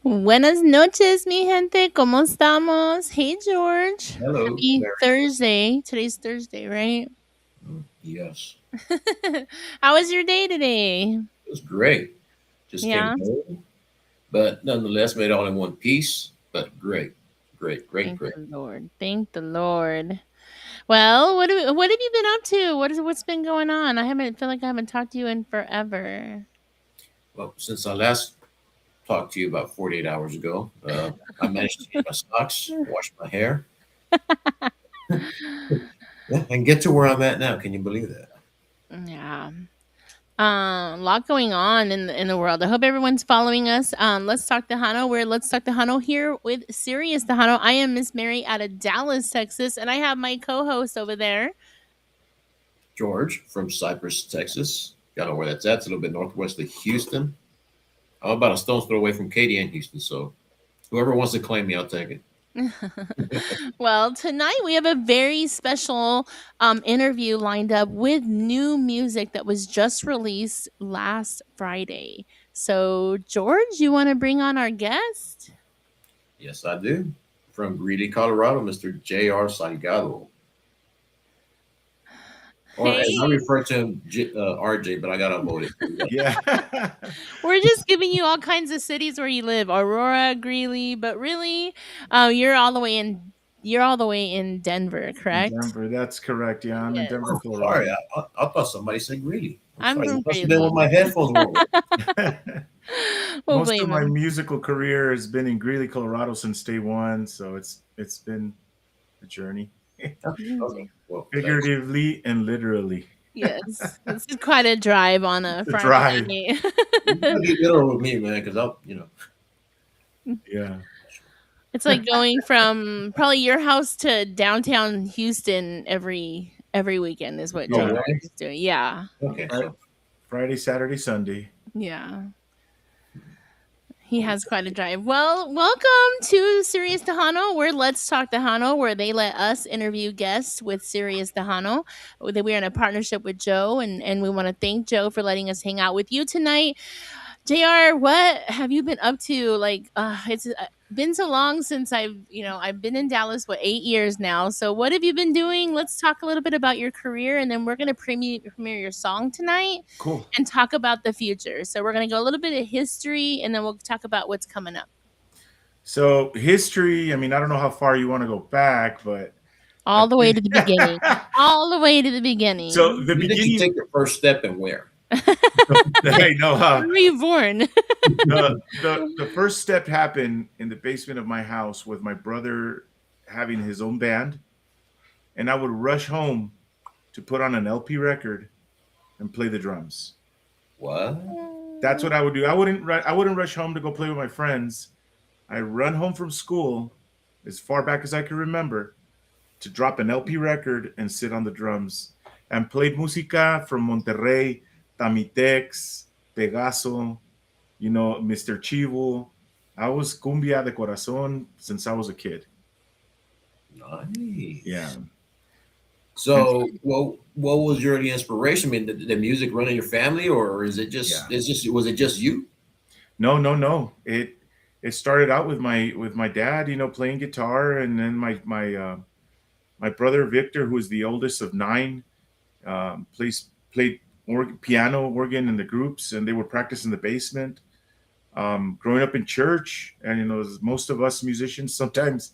Buenas noches, mi gente. ¿Cómo estamos? Hey, George. Hello, Happy Mary. Thursday. Today's Thursday, right? Yes, How was your day today? it was great. Just came Yeah. home, but nonetheless made all in one piece. But great, great, great, Thank great. the Lord. Thank the Lord. Well, what have you been up to? What's been going on? I haven't feel like I haven't talked to you in forever. Well, since I last talked to you about 48 hours ago, I managed to change my socks, wash my hair, and get to where I'm at now. Can you believe that? Yeah. A lot going on in the world. I hope everyone's following us. Let's talk Tejano. We're Let's Talk Tejano here with Serious Tejano. I am Miss Mary out of Dallas, Texas, and I have my co-host over there. George from Cypress, Texas. Don't know where that's at. It's a little bit northwest of Houston. I'm about a stone's throw away from Katy and Houston. So whoever wants to claim me, I'll take it. Well, tonight we have a very special interview lined up with new music that was just released last Friday. So, George, you want to bring on our guest? Yes, I do. From Greeley, Colorado, Mr. J.R. Salgado. Or as I Hey, refer to him, RJ, but I got outvoted. Yeah. we're just giving you all kinds of cities where you live, Aurora, Greeley, but really, you're all the way in Denver, In correct? Denver, that's correct. Yeah, I'm in Denver, Yes, Oh, sorry, Colorado. I thought somebody said Greeley. I'm I'm sorry. It from must have been Greeley. when my headphones weren't working. We'll Most of blame my him. musical career has been in Greeley, Colorado since day one, so it's been a journey, Okay, well, thanks. figuratively and literally. Yes, this is quite a drive on a The Friday drive. You night. gotta be literal with me, man, because Yeah. It's like going from probably your house to downtown Houston every weekend is what Oh, Yeah. JR really? is doing. Yeah. Okay, Fri- so Friday, Saturday, Sunday. Yeah. He has quite a drive. Well, welcome to Sirius Tejano, where Let's Talk Tejano, where they let us interview guests with Sirius Tejano. We're in a partnership with Joe, and we want to thank Joe for letting us hang out with you tonight. JR, what have you been up to? Like, it's been so long since I've been in Dallas, 8 years now. So, what have you been doing? Let's talk a little bit about your career, and then we're going to premiere your song tonight Cool. and talk about the future. So, we're going to go a little bit of history, and then we'll talk about what's coming up. So history. I mean, I don't know how far you want to go back, but I All the way think to the beginning. All the way to the so. beginning. The when did you beginning. take your first step and where? Hey, no, Where were you born? the first step happened in the basement of my house with my brother having his own band, and I would rush home to put on an LP record and play the drums. What? That's what I would do. I wouldn't rush home to go play with my friends. I run home from school as far back as I can remember to drop an LP record and sit on the drums and played música from Monterrey, Tamitex, Pegaso, Mr. Chivo. I was cumbia de corazón since I was a kid. Yeah. Nice. And So, well, what was your early inspiration? I mean, did the music run in your family, or is it just yeah. was it just you? No, no, no. It started out with my dad, playing guitar, and then my brother Victor, who is the oldest of nine, played piano, organ in the groups, and they would practice in the basement. Growing up in church, and as most of us musicians, sometimes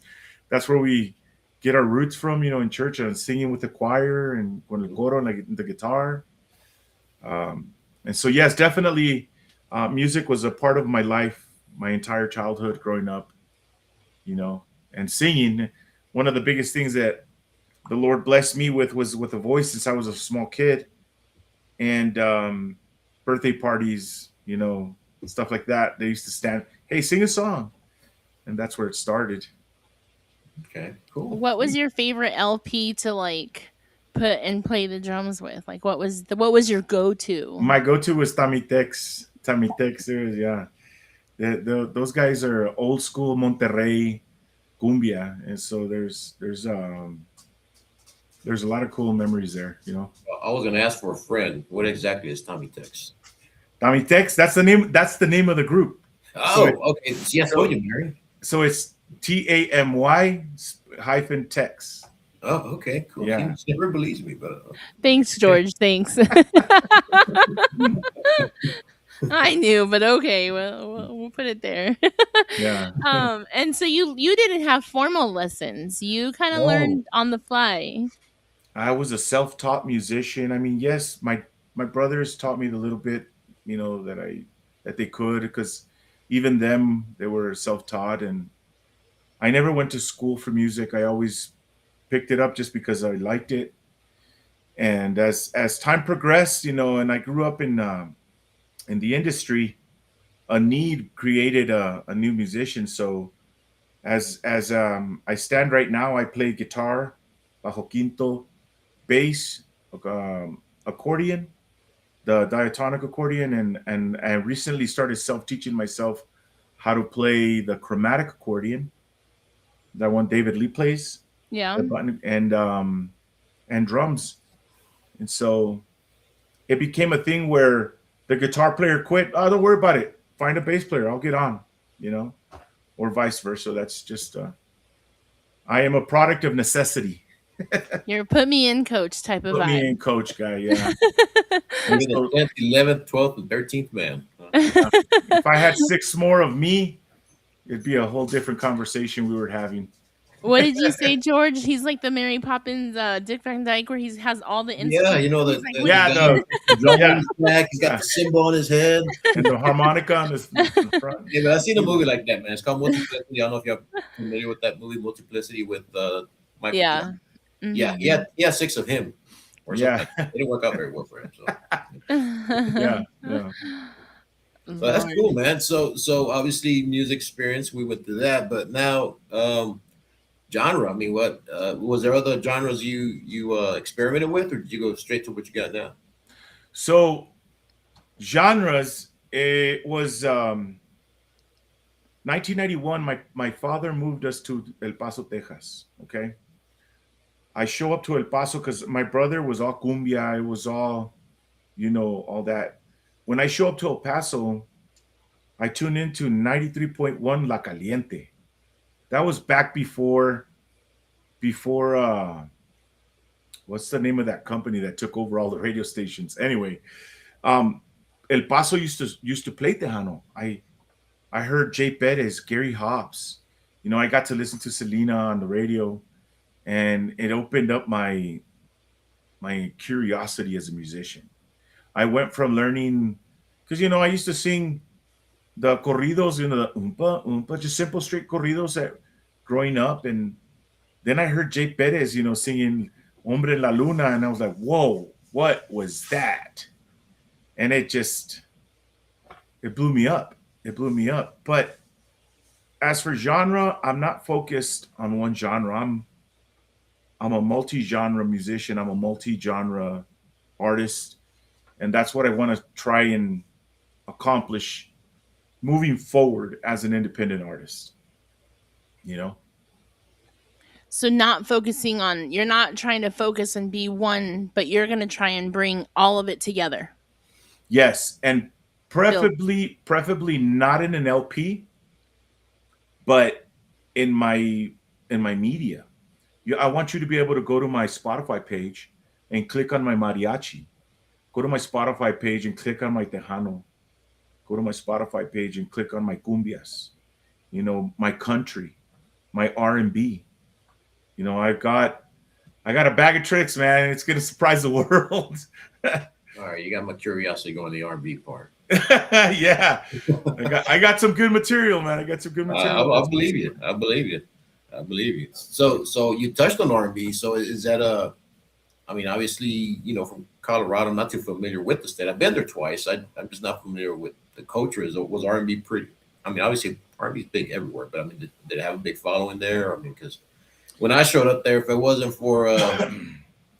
that's where we get our roots from. In church and singing with the choir and con el coro and the guitar. And so, yes, definitely, music was a part of my life, my entire childhood growing up. You know, and singing. One of the biggest things that the Lord blessed me with was with a voice since I was a small kid, and birthday parties, stuff like that. They used to stand, hey, sing a song, and that's where it started. Okay, cool. What was your favorite LP to like put and play the drums with? Like what was your go-to? My go-to was Tamitex. Tamitex, yeah. Those guys are old school Monterrey cumbia, and so there's a lot of cool memories there. Well, I was going to ask for a friend. What exactly is Tommy Tex? Tamitex, that's the name. That's the name of the group. So Oh, okay. See, I told so you, Mary. so it's TAMY hyphen text. Oh, okay, cool. He Yeah, never believes me, but Thanks, George. Thanks. I knew, but okay, well, we'll put it there. yeah. And so you didn't have formal lessons. You kind of No, learned on the fly. I was a self-taught musician. I mean, yes, my brothers taught me the little bit, that they could, because even them, they were self-taught, and I never went to school for music. I always picked it up just because I liked it. And as time progressed, and I grew up in the industry, a need created a new musician. So as I stand right now, I play guitar, bajo quinto, bass, accordion, the diatonic accordion, and I recently started self teaching myself how to play the chromatic accordion, that one David Lee plays, Yeah. the button, and drums. And so it became a thing where the guitar player quit. Oh, don't worry about it. Find a bass player. I'll get on. You know, or vice versa. That's just I am a product of necessity. You're put me in coach type of Put me in, vibe. coach guy. Yeah. And you're the so 10th, 11th, 12th, and 13th man. if I had six more of me, it'd be a whole different conversation we were having. What did you say, George? He's like the Mary Poppins, Dick Van Dyke, where he has all the Yeah, instruments. you know He's like, what the do Yeah, you guy mean? the with the drum on yeah, his back. He's got yeah, the cymbal on his head. and the harmonica on the front. Yeah, but I've seen a You know. movie like that, man. It's called Multiplicity. I don't know if you're familiar with that movie, Multiplicity, with Michael Yeah. Jordan. Yeah, Hmm. he had six of him or something Yeah, like that. It didn't work out very well for him. yeah, yeah. So that's Lord. cool, man. So obviously music experience, we went through that, but now genre. I mean, what was there other genres you experimented with, or did you go straight to what you got now? So genres. It was 1991. My father moved us to El Paso, Texas. Okay, I show up to El Paso because my brother was all cumbia. It was all all that. When I show up to El Paso, I tune into 93.1 La Caliente. That was back before what's the name of that company that took over all the radio stations? Anyway, um, El Paso used to play Tejano. I heard Jay Perez, Gary Hobbs. I got to listen to Selena on the radio, and it opened up my curiosity as a musician. I went from learning because I used to sing the corridos, the umpa umpa, just simple straight corridos that growing up, and then I heard Jay Perez, singing Hombre en la Luna, and I was like, whoa, what was that? And it blew me up. It blew me up. But as for genre, I'm not focused on one genre. I'm a multi-genre musician. I'm a multi-genre artist, and that's what I want to try and accomplish moving forward as an independent artist. You know, So not focusing on, you're not trying to focus and be one, but you're going to try and bring all of it together. yes, and Build. preferably not in an LP, but in my media. I want you to be able to go to my Spotify page and click on my mariachi. Go to my Spotify page and click on my tejano. Go to my Spotify page and click on my cumbias. My country, my R&B. I got a bag of tricks, man. It's gonna surprise the world. All right, you got my curiosity going the R&B part. Yeah, I got some good material, man. I got some good material. I That's for believe you. sure. I believe you. I believe you. So you touched on R&B. So is that a? I mean, obviously, from Colorado, I'm not too familiar with the state. I've been there twice. I'm just not familiar with the culture. Was R&B pretty? I mean, obviously, R&B is big everywhere, but I mean, did it have a big following there? I mean, because when I showed up there, if it wasn't for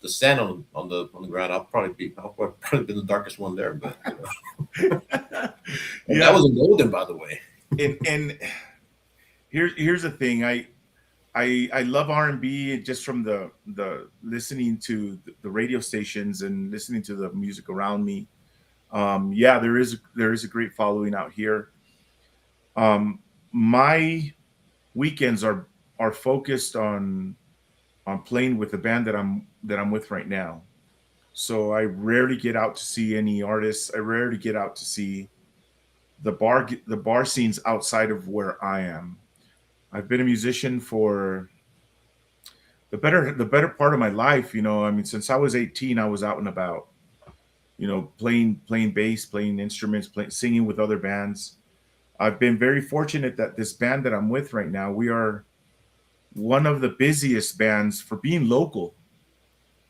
the sand on the ground, I'll probably been the darkest one there. But and that Yeah, was in Golden, by the way. and here's the thing. I love R&B just from the listening to the radio stations and listening to the music around me. Yeah, there is a great following out here. Um, my weekends are focused on playing with the band that I'm with right now. So I rarely get out to see any artists. I rarely get out to see the bar scenes outside of where I am. I've been a musician for the better part of my life. I mean, since I was 18, I was out and about. Playing bass, playing instruments, singing with other bands. I've been very fortunate that this band that I'm with right now, we are one of the busiest bands for being local.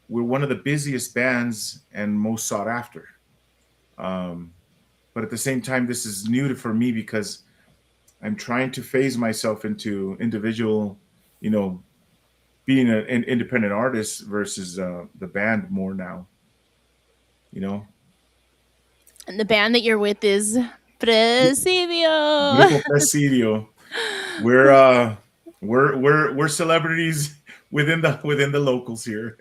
We're one of the busiest bands and most sought after. Um, but at the same time, this is for me because I'm trying to phase myself into individual, you know, being an independent artist versus the band more now. You know, And the band that you're with is Presidio. Grupo Presidio. We're uh, we're celebrities within the locals here.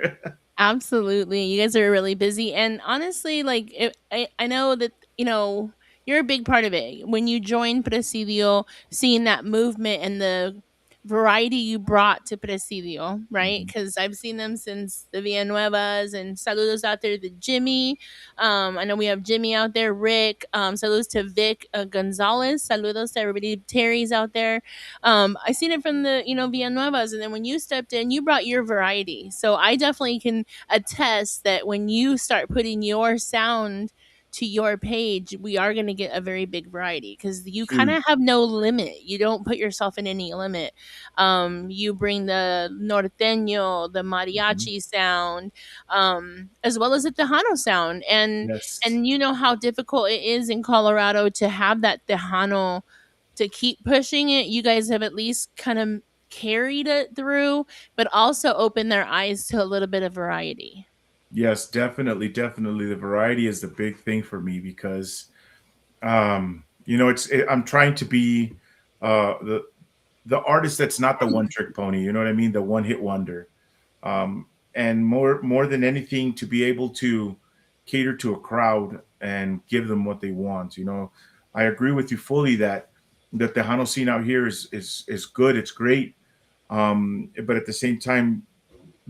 Absolutely. You guys are really busy. And honestly, like, I know that, you're a big part of it. When you joined Presidio, seeing that movement and the variety you brought to Presidio, right? Mhm. Because I've seen them since the Villanuevas and saludos out there to Jimmy. I know we have Jimmy out there, Rick. Saludos to Vic Gonzalez. Saludos to everybody. Terry's out there. I seen it from the Villanuevas, and then when you stepped in, you brought your variety. So I definitely can attest that when you start putting your sound to your page, we are going to get a very big variety because you kind Huge. of have no limit. You don't put yourself in any limit. You bring the norteño, the Mhm. mariachi sound, as well as the Tejano sound, and Yes. and you know how difficult it is in Colorado to have that Tejano to keep pushing it. You guys have at least kind of carried it through, but also opened their eyes to a little bit of variety. Yes, definitely, definitely. The variety is the big thing for me because I'm trying to be the artist that's not the one trick pony. You know what I mean? The one hit wonder. And more than anything, to be able to cater to a crowd and give them what they want. I agree with you fully that the Tejano scene out here is good. It's great. But at the same time,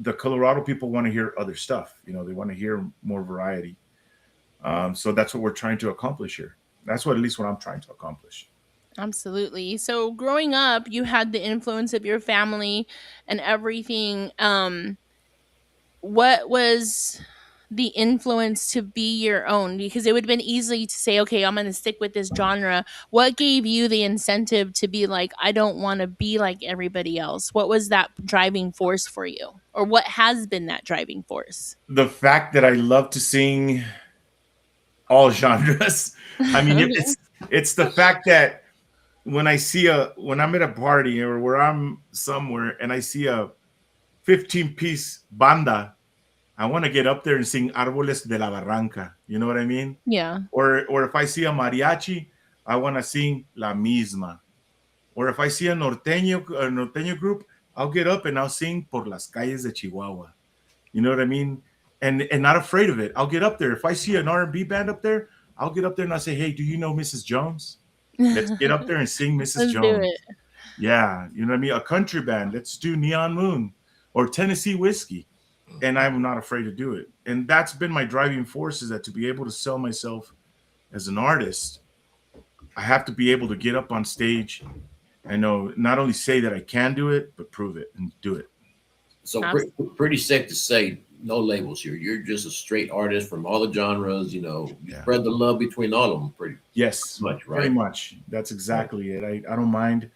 the Colorado people want to hear other stuff. They want to hear more variety. So that's what we're trying to accomplish here. That's what at least what I'm trying to accomplish. Absolutely. So growing up, you had the influence of your family and everything. What was the influence to be your own? Because it would have been easy to say, okay, I'm going to stick with this genre. What gave you the incentive to be like, I don't want to be like everybody else? What was that driving force for you? Or what has been that driving force? The fact that I love to sing all genres. I mean, Okay. it's the fact that when I'm at a party or where I'm somewhere and I see a 15-piece banda, I want to get up there and sing Árboles de la Barranca. You know what I mean? Yeah. Or if I see a mariachi, I want to sing La Misma. Or if I see a norteño group, I'll get up and I'll sing Por las calles de Chihuahua. You know what I mean? And not afraid of it. I'll get up there. If I see an R&B band up there, I'll get up there and I'll say, "Hey, do you know Mrs. Jones? Let's get up there and sing Mrs. Let's do it. Jones." Yeah, you know what I mean? A country band, let's do Neon Moon or Tennessee Whiskey. And I'm not afraid to do it. And that's been my driving force, is that to be able to sell myself as an artist, I have to be able to get up on stage and know, not only say that I can do it, but prove it and do it. So Absolutely. pretty safe to say, no labels here. You're just a straight artist from all the genres. You Yeah. spread the love between all of them pretty Yes, much, very right? much. That's Right. exactly it. I don't mind.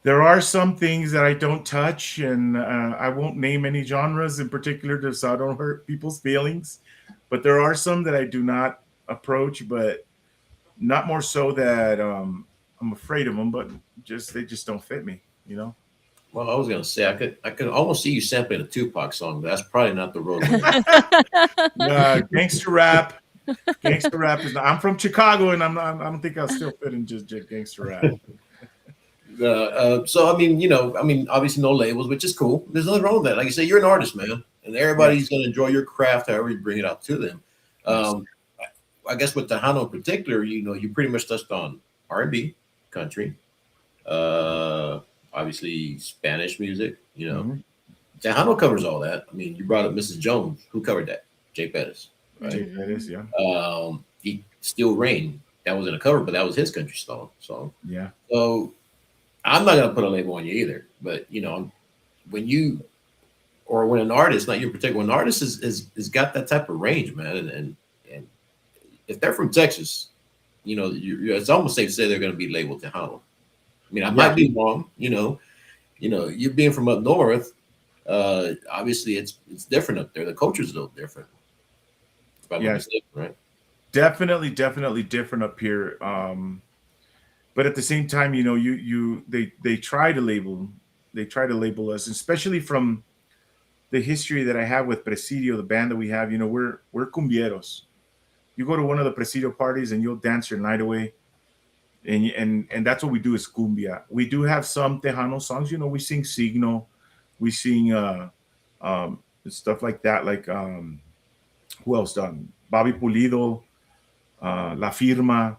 There are some things that I don't touch, and I won't name any genres in particular just so I don't hurt people's feelings. But there are some that I do not approach, but not more so that I'm afraid of them, but just they just don't fit me. Well, I was gonna say I could almost see you sampling a Tupac song, but that's probably not the road we're on. Gangster rap, gangster rap is. Not, I'm from Chicago, and I'm not. I don't think I'll still fit in just gangster rap. So I mean, obviously no labels, which is cool. There's nothing wrong with that. Like you say, you're an artist, man, and everybody's Yes, gonna enjoy your craft however you bring it out to them. yes. Um, I guess with Tejano in particular, you pretty much touched on R&B. country, uh, obviously Spanish music. Hmm. Tejano covers all that. I mean, you brought up Mrs. Jones. Who covered that? Jay Pettis, right? Jay Pettis, Mhm. yeah, He Still Rain. That wasn't a cover, but that was his country song. yeah, So I'm not gonna put a label on you either. But when you or when an artist, not you in particular, when an artist is got that type of range, man, and if they're from Texas, it's almost safe to say they're going to be labeled Tejano. I mean, I might yeah, be wrong. You being from up north, obviously it's different up there. The culture's a little different, if I'm not yeah. mistaken, right? Definitely different up here. But at the same time, they try to label us, especially from the history that I have with Presidio, the band that we have. We're cumbieros. You go to one of the Presidio parties and you'll dance your night away, and that's what we do is cumbia. We do have some Tejano songs. We sing Signo, we sing stuff like that. Like who else? Bobby Pulido, La Firma.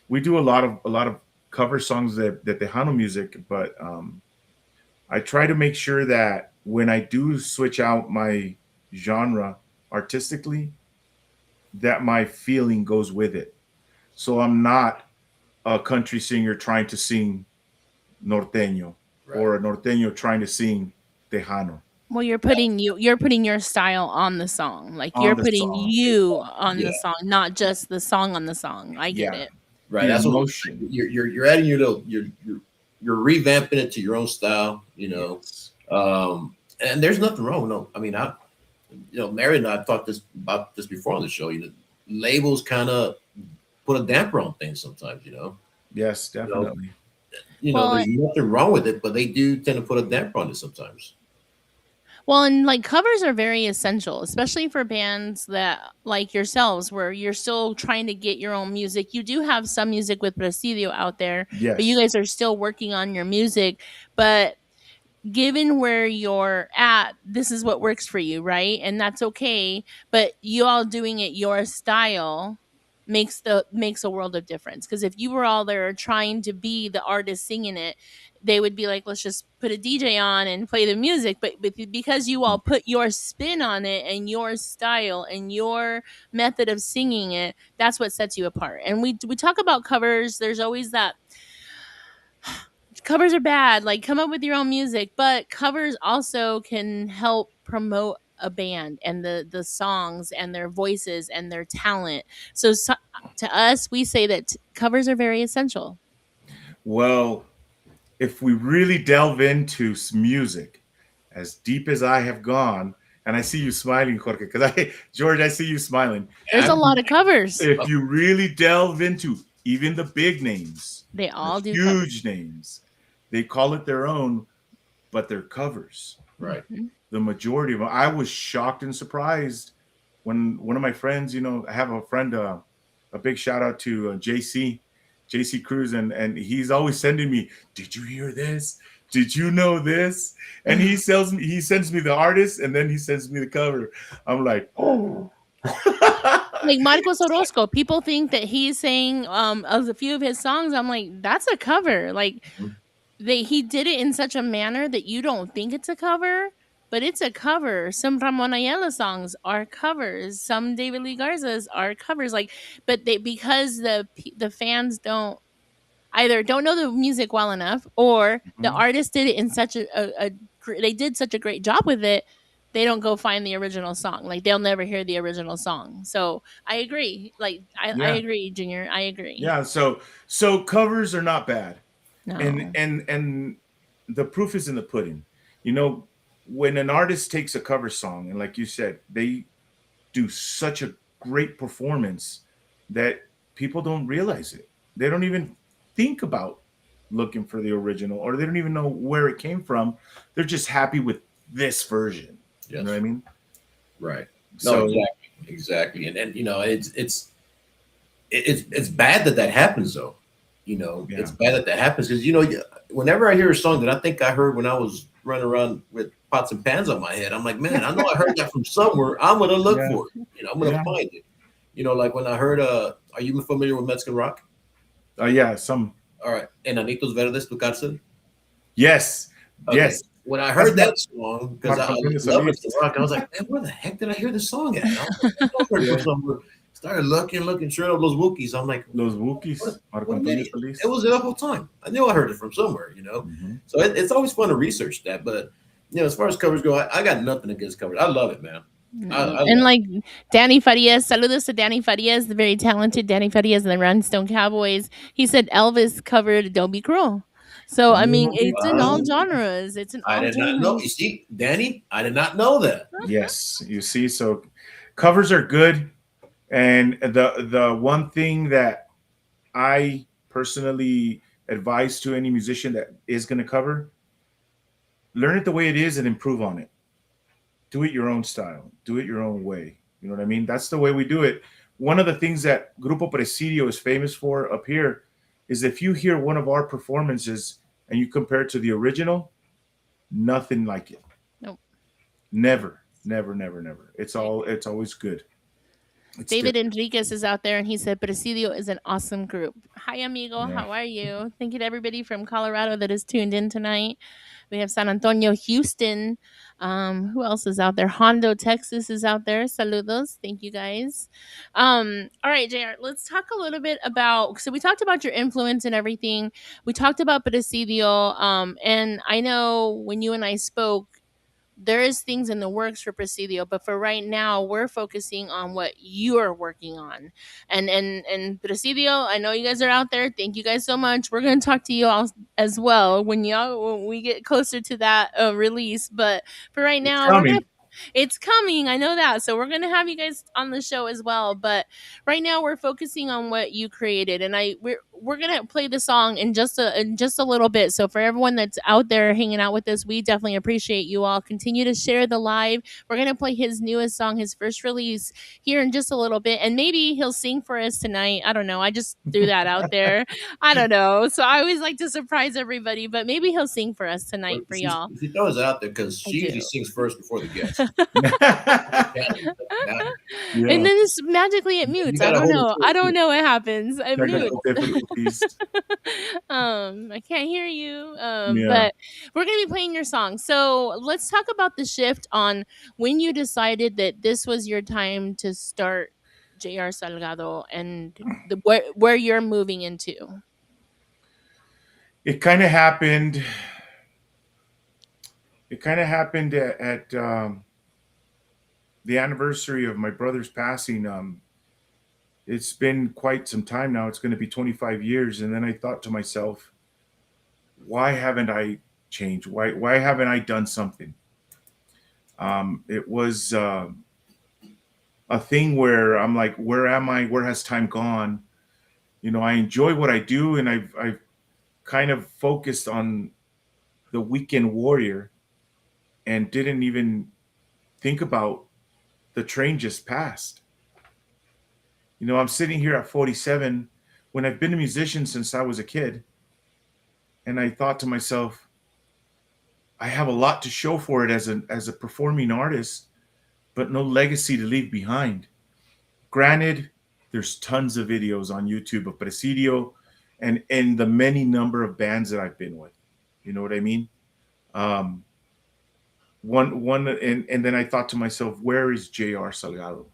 We do a lot of cover songs that Tejano music, but I try to make sure that when I do switch out my genre artistically, that my feeling goes with it. So I'm not a country singer trying to sing norteño Right. or a norteño trying to sing tejano Well, you're putting your style on the song. Like you're on the putting song. you on Yeah. the song, not just the song on the song. I get Yeah, it. Right. the That's what emotion. you're adding your little you're revamping it to your own style. Yes. And there's nothing wrong. No, I mean, Mary and I have talked about this before on the show. Labels kind of put a damper on things sometimes. Yes, You know, definitely. Well, there's nothing wrong with it, but they do tend to put a damper on it sometimes. and like covers are very essential, especially for bands that like yourselves, where you're still trying to get your own music. You do have some music with Presidio out there, but you Yes. guys are still working on your music. But given where you're at, this is what works for you, right? And that's okay. But you all doing it your style makes a world of difference. Because if you were all there trying to be the artist singing it, they would be like, let's just put a DJ on and play the music. But because you all put your spin on it and your style and your method of singing it, that's what sets you apart. And we talk about covers. There's always that covers are bad. Like, come up with your own music, but covers also can help promote a band and the songs and their voices and their talent. So to us, we say that covers are very essential. Well, if we really delve into music, as deep as I have gone, and I see you smiling, Jorge, because George, I see you smiling. There's a lot of covers. If you really delve into even the big names, They the all do covers. huge names, they call it their own, but they're covers. Right. Mhm. The majority of them. I was shocked and surprised when one of my friends, I have a friend, a big shout out to JC Cruz, and he's always sending me, "Did you hear this? Did you know this?" And he sends me the artist, and then he sends me the cover. I'm like, oh. Like Marcos Orozco, people think that he's saying of a few of his songs. I'm like, that's a cover. Like Mhm. he did it in such a manner that you don't think it's a cover, but it's a cover. Some Ramon Ayala songs are covers. Some David Lee Garza's are covers. Like, but they because the fans don't know the music well enough, or the Mhm. artist did it in such they did such a great job with it. They don't go find the original song. Like they'll never hear the original song. So I agree. Like I Yeah, agree, Junior. I agree. yeah. So covers are not bad, and No. and and the proof is in the pudding. You know, when an artist takes a cover song, and like you said, they do such a great performance that people don't realize it. They don't even think about looking for the original, or they don't even know where it came from. They're just happy with this version. You know what Yes. I mean? Right. No, So exactly. And it's bad that happens though. yeah, It's bad that happens because whenever I hear a song that I think I heard when I was running around with pots and pans on my head, I'm like, man, I know I heard that from somewhere. I'm gonna look yeah, for it. I'm gonna yeah, find it. Like when I heard are you familiar with Mexican rock? yeah. Some All right, Enanitos Verdes, Tu Cárcel. Yes, Okay, yes. when I That's heard that song, because I Marco Antonio love Solis. Mr. Rock, I was like, man, where the heck did I hear this song at? I was like, I know I heard it from Yeah, somewhere. Started looking, sure enough, those Wookiees. I'm like, Los what, Wookiees, Marco what an Antonio idiot. It Solis. was there the whole time. I knew I heard it from somewhere. Hmm. So it's always fun to research that. But, as far as covers go, I got nothing against covers. I love it, man. I And love like Danny Farias, saludos to Danny Farias, the very talented Danny Farias and the Rhinestone Cowboys. He said Elvis covered "Don't Be Cruel." So I mean, Don't be it's in all it. cruel. genres. It's in I all did not know. You genres. see, Danny, I did not know that. Yes, you see, so covers are good, and the one thing that I personally advise to any musician that is going to cover, learn it the way it is and improve on it. Do it your own style. Do it your own way. You know what I mean? That's the way we do it. One of the things that Grupo Presidio is famous for up here is if you hear one of our performances and you compare it to the original, nothing like it. Nope. Never, never, never, never. I It's always good. It's David different. Enriquez is out there and he said Presidio is an awesome group. Hi amigo, Yeah. how are you? Thank you to everybody from Colorado that is tuned in tonight. We have San Antonio, Houston. Who else is out there? Hondo, Texas is out there. Saludos. Thank you guys. All right, JR, let's talk a little bit about, so we talked about your influence and everything. We talked about Presidio. And I know when you and I spoke, there is things in the works for Presidio, but for right now, we're focusing on what you are working on. And Presidio, I know you guys are out there. Thank you guys so much. We're gonna talk to you all as well when we get closer to that release. But for right It's now, we're gonna. coming. It's coming, I know that. So we're gonna have you guys on the show as well. But right now we're focusing on what you created, and we're gonna play the song in just a little bit. So for everyone that's out there hanging out with us, we definitely appreciate you all. Continue to share the live. We're gonna play his newest song, his first release, here in just a little bit, and maybe he'll sing for us tonight. I don't know. I just threw that out there. I don't know. So I always like to surprise everybody, but maybe he'll sing for us Well, tonight for y'all. she throws it out there because I she do. usually sings first before the guest. That And Yeah. then it's magically it you mutes. I got to don't hold it know. to I it don't too. know what happens. It mutes. Technical difficulties. I can't hear you. Yeah. But we're gonna be playing your song. So let's talk about the shift on when you decided that this was your time to start JR Salgado and where you're moving into. It kind of happened. It kind of happened at the anniversary of my brother's passing. It's been quite some time now. It's going to be 25 years. And then I thought to myself, why haven't I changed? Why haven't I done something? It was a thing where I'm like, where am I? Where has time gone? I enjoy what I do, and I've kind of focused on the weekend warrior and didn't even think about the train just passed. I'm sitting here at 47 when I've been a musician since I was a kid, and I thought to myself, I have a lot to show for it as a performing artist, but no legacy to leave behind. Granted, there's tons of videos on YouTube of Presidio and the many number of bands that I've been with. You know what I mean? Um, and then I thought to myself, where is J.R. Salgado?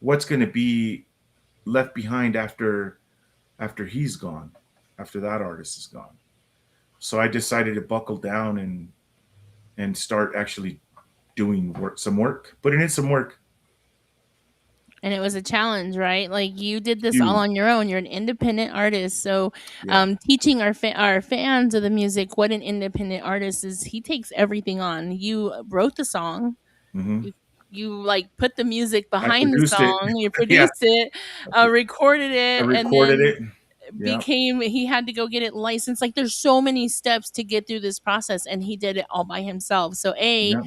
What's going to be left behind after he's gone, after that artist is gone? So I decided to buckle down and start actually doing some work, putting in some work. And it was a challenge, right? Like you did this all Huge. on your own. You're an independent artist, so Yeah. teaching our fans of the music what an independent artist is. He takes everything on. You wrote the song. Hmm. You you like put the music I behind the produced it. song. You Yeah. produced it, recorded I it, and recorded then it. Yeah. became he had to go get it licensed. Like there's so many steps to get through this process, and he did it all by himself. So Yeah.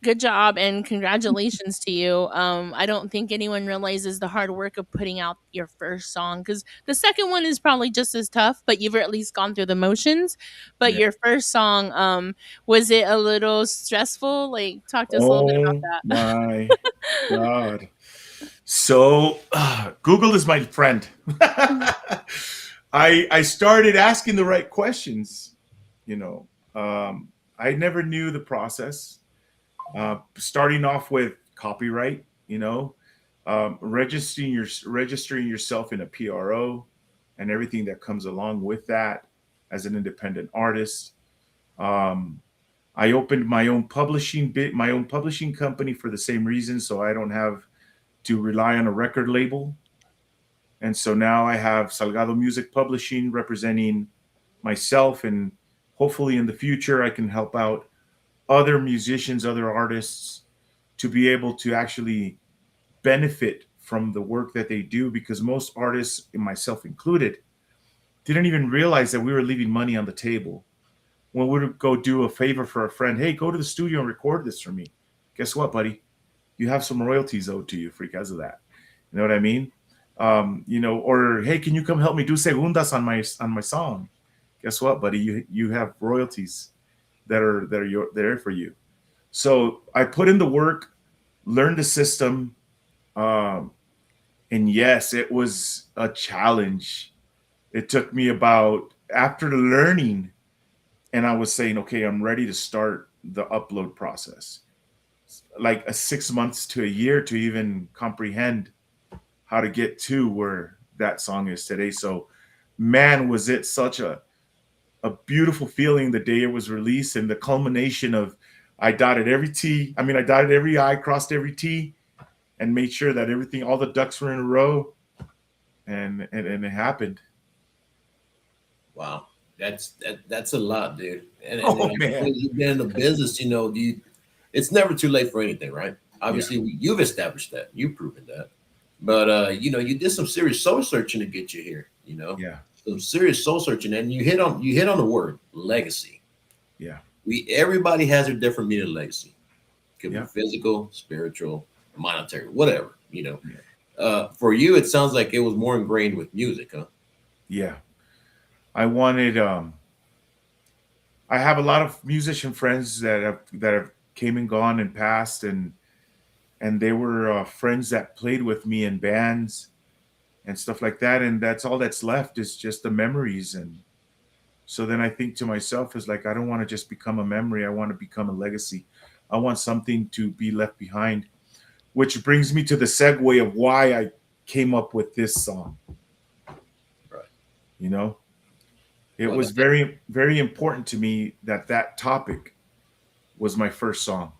good job and congratulations to you. I don't think anyone realizes the hard work of putting out your first song because the second one is probably just as tough, but you've at least gone through the motions. But Yeah. your first song, was it a little stressful? Like, talk to us a little bit about Oh my God. So Google is my friend. I started asking the right questions. You know, I never knew the process. Starting off with copyright, registering yourself in a PRO, and everything that comes along with that as an independent artist. Um, I opened my own publishing company for the same reason, so I don't have to rely on a record label. And so now I have Salgado Music Publishing representing myself, and hopefully in the future I can help out other musicians, other artists to be able to actually benefit from the work that they do, because most artists, and myself included, didn't even realize that we were leaving money on the table. When we would go do a favor for a friend, hey, go to the studio and record this for me. Guess what, buddy? You have some royalties owed to you because of that. You know what I mean? Or hey, can you come help me do segundas on my song? Guess what, buddy? You have royalties there for you. So I put in the work, learned the system, um, and yes, it was a challenge. It took me about after learning, and I was saying, okay, I'm ready to start the upload process. Like a 6 months to a year to even comprehend how to get to where that song is today. So, man, was it such a beautiful feeling the day it was released, and the culmination of I dotted every T. I dotted every I, crossed every T, and made sure that everything, all the ducks were in a row, and it happened. Wow, that's a lot, dude. And Oh man, you've been in the business, do you? It's never too late for anything, right? yeah, Obviously, you've established that, you've proven that. But you did some serious soul searching to get you here. yeah, Some serious soul searching, and you hit on the word legacy. yeah, Everybody has a different meaning of legacy. Could be yeah, physical, spiritual, monetary, whatever. yeah, For you, it sounds like it was more ingrained with music, huh? yeah. I wanted. I have a lot of musician friends that have came and gone and passed, and they were friends that played with me in bands and stuff like that, and that's all that's left is just the memories. And so then I think to myself is like, I don't want to just become a memory. I want to become a legacy. I want something to be left behind, which brings me to the segue of why I came up with this song. Right. You know, it Well, was very, very important to me that that topic was my first song.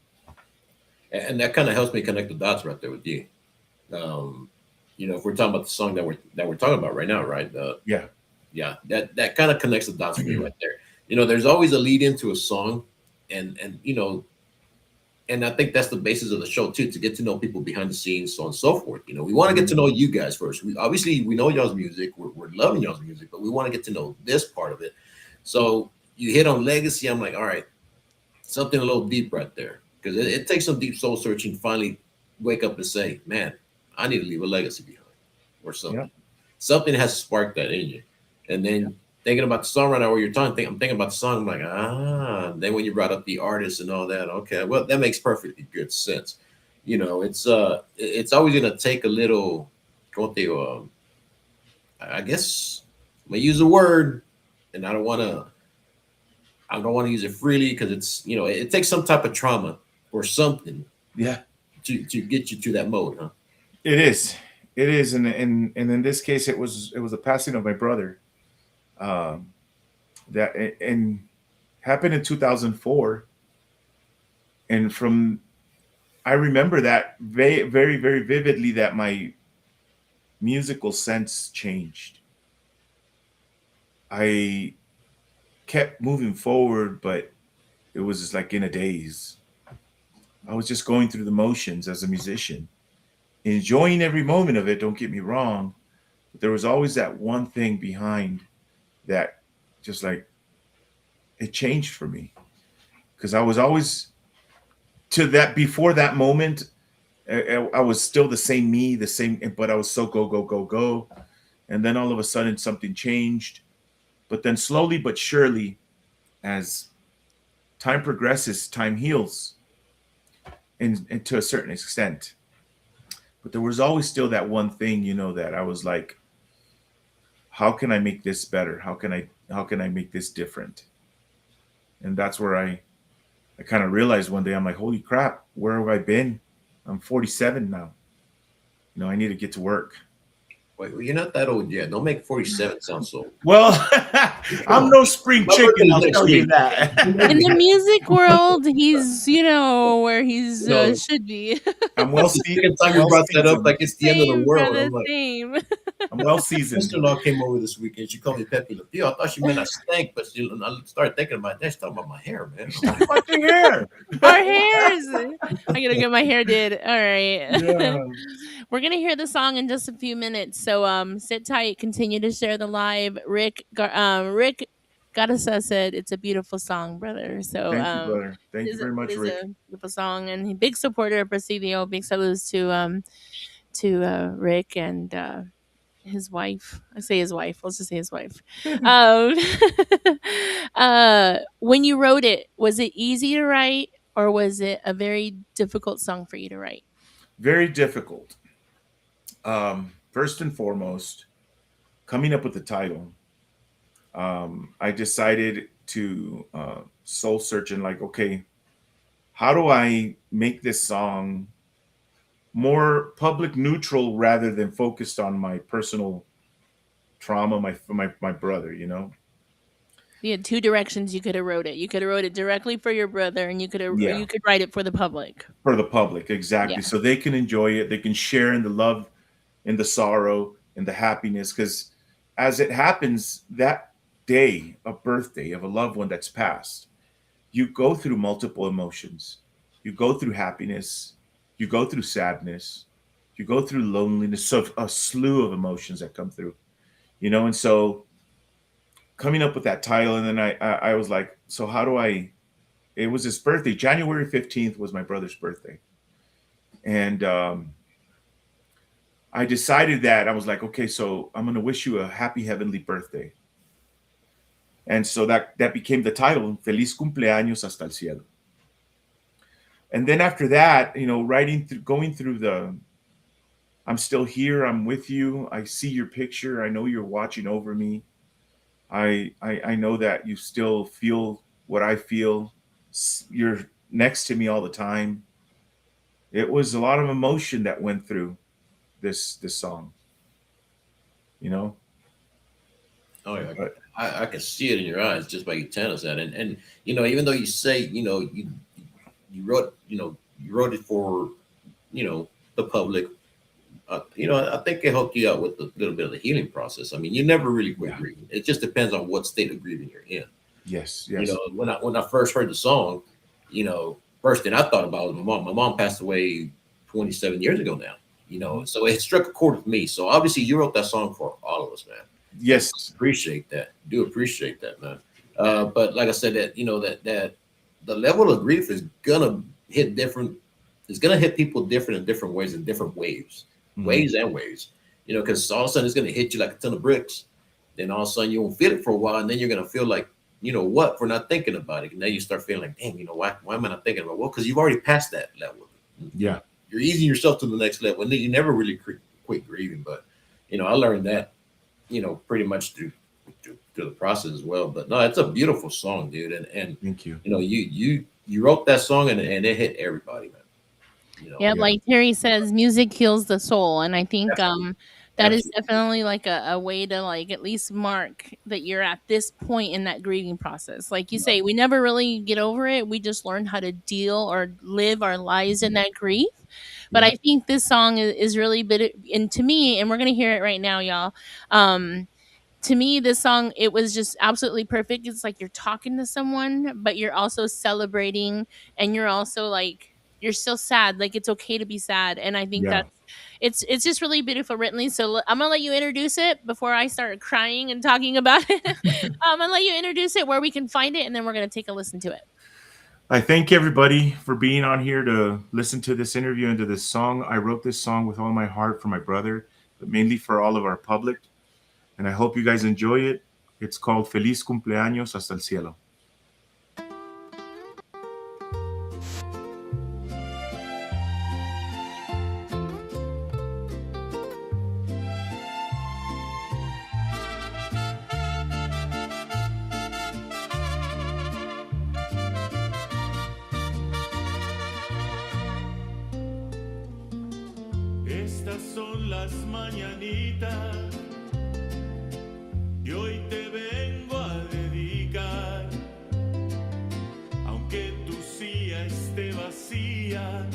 and that kind of helps me connect the dots right there with you. Um, if we're talking about the song that we're talking about right now, right? Yeah. Yeah, that kind of connects the dots for me right there. There's always a lead into a song, and I think that's the basis of the show too, to get to know people behind the scenes, so on and so forth. We want to get to know you guys first. We know y'all's music, we're loving y'all's music, but we want to get to know this part of it. So you hit on legacy. I'm like, all right, something a little deep right there, because it takes some deep soul searching to finally wake up and say, man, I need to leave a legacy behind, or Yeah. something. Something has to spark that in you. And Yeah. then thinking about the song right now, where you're talking, I'm thinking about the song. I'm like, Then when you brought up the artist and all that, okay, well, that makes perfectly good sense. It's always gonna take a little, como te digo, I guess I'm gonna use a word, and I don't want to use it freely, because it takes some type of trauma or something Yeah. to get you to that mode, huh? It is. It is. And in this case, it was the passing of my brother. Um, that and happened in 2004. And from I remember that very, very, very vividly, that my musical sense changed. I kept moving forward, but it was just like in a daze. I was just going through the motions as a musician, enjoying every moment of it. Don't get me wrong, but there was always that one thing behind that, just like it changed for me, because I was always to that before that moment. I was still the same me, the same, but I was so go go go go, and then all of a sudden something changed. But then slowly but surely, as time progresses, time heals, and to a certain extent. But there was always still that one thing, that I was like, how can I make this better? How can I make this different? And that's where I kind of realized one day, I'm like, holy crap, where have I been? I'm 47 now. I need to get to work. Wait, well, you're not that old yet. Don't make 47 sound so old. Well, Come I'm on. no spring My chicken, birthday's I'll next tell you week. In that. the music world, he's where he's No, should be. I'm that's the second time I'm you well brought that up seasoned. like it's the end of the Same, world. brother. I'm like, Same. I'm well my seasoned. sister-in-law came over this weekend. She called me Pepe Le Pew. I thought she meant I stank, but I started thinking about that. She's talking about my hair, man. I'm Talk like, about your hair. Our hairs. I gotta get my hair did. All right. Yeah. We're gonna hear the song in just a few minutes. So sit tight, continue to share the live. Rick Garza said it's a beautiful song, brother. So Thank you, brother. it Thank you is very it much, is Rick. a beautiful song, and he big supporter of Presidio. Big salutes to Rick and his wife. I say his wife. Let's just say his wife. Um, when you wrote it, was it easy to write, or was it a very difficult song for you to write? Very difficult. First and foremost, coming up with the title, I decided to soul search and like, okay, how do I make this song more public neutral rather than focused on my personal trauma, my brother, You had two directions you could have wrote it. You could have wrote it directly for your brother, and Yeah, you could write it for the public. for the public, Yeah, exactly. So they can enjoy it, they can share in the love, in the sorrow, in the happiness. Because as it happens, that day, a birthday of a loved one that's passed, you go through multiple emotions. You go through happiness, you go through sadness, you go through loneliness, so a slew of emotions that come through, and so coming up with that title, and then I was like, so how do I? It was his birthday. January 15th was my brother's birthday, and I decided that I was like, okay, so I'm gonna wish you a happy heavenly birthday, and so that became the title, Feliz cumpleaños hasta el cielo. And then after that, writing through, going through the, I'm still here, I'm with you, I see your picture, I know you're watching over me. I know that you still feel what I feel. You're next to me all the time. It was a lot of emotion that went through this song, you know. oh yeah, But I can see it in your eyes just by you telling us that. And even though you say you wrote it for the public. I think it helped you out with a little bit of the healing process. I mean, you never really quit yeah, grieving. It just depends on what state of grieving you're in. yes, yes, When I first heard the song, first thing I thought about was my mom. My mom passed away 27 years ago now. mhm, So it struck a chord with me. So obviously, you wrote that song for all of us, man. And yes, appreciate that. Do appreciate that, man. But like I said, that the level of grief is gonna hit different. It's gonna hit people different in different ways in different waves, mhm, ways and ways. Because all of a sudden it's gonna hit you like a ton of bricks. Then all of a sudden you won't feel it for a while, and then you're gonna feel like what for not thinking about it. And then you start feeling like, dang, why am I not thinking about it? Well, because you've already passed that level. yeah. You're easing yourself to the next level, and then you never really quit grieving. But I learned that pretty much through the process as well. But no, it's a beautiful song, dude. And Thank you. you wrote that song and it hit everybody, man. yeah. Yeah, Like Terry says, music heals the soul, and I think Absolutely, that is absolutely. definitely like a way to like at least mark that you're at this point in that grieving process. Like you say, we never really get over it. We just learn how to deal or live our lives in that grief. But yeah, I think this song is really bit, and to me, and we're gonna hear it right now, y'all. To me, this song, it was just absolutely perfect. It's like you're talking to someone, but you're also celebrating, and you're also like you're still sad. Like it's okay to be sad, and I think yeah. that's it's just really beautiful written. So I'm gonna let you introduce it before I start crying and talking about it. I'm gonna let you introduce it, where we can find it, and then we're gonna take a listen to it. I thank everybody for being on here to listen to this interview and to this song. I wrote this song with all my heart for my brother, but mainly for all of our public. And I hope you guys enjoy it. It's called Feliz Cumpleaños hasta el cielo. Estas son las mañanitas que hoy te vengo a dedicar. Aunque tu silla esté vacía,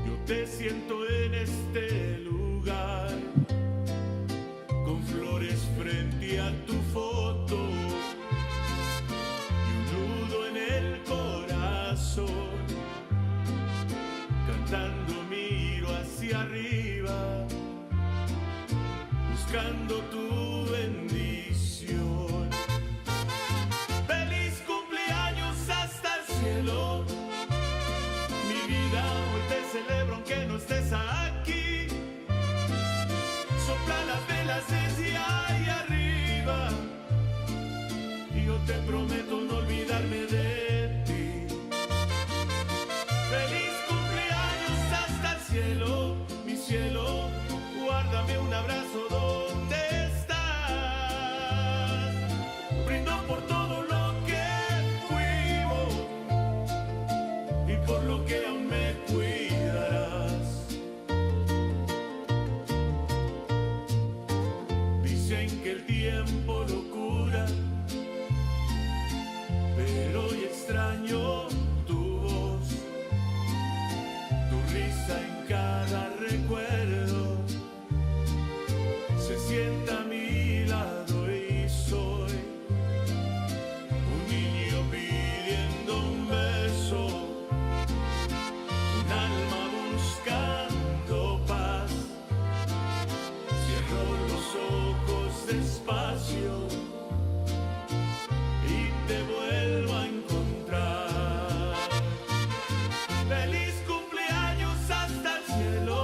yo te siento en este lugar, con flores frente a tu foto y un nudo en el corazón. Cantando miro hacia arriba, buscando tu bendición. Feliz cumpleaños hasta el cielo. Mi vida, hoy te celebro aunque no estés aquí. Sopla las velas desde ahí arriba y yo te prometo no olvidarme de ti. Feliz cumpleaños hasta el cielo, mi cielo. Guárdame un abrazo donde estás. Brindo por todo lo que fuimos y por lo que aún me cuidarás. Dicen que el tiempo lo cura, pero hoy extraño tu voz, tu risa en cada recuerdo. Se sienta a mi lado y soy un niño pidiendo un beso, un alma buscando paz. Cierro los ojos despacio y te vuelvo a encontrar. Feliz cumpleaños hasta el cielo.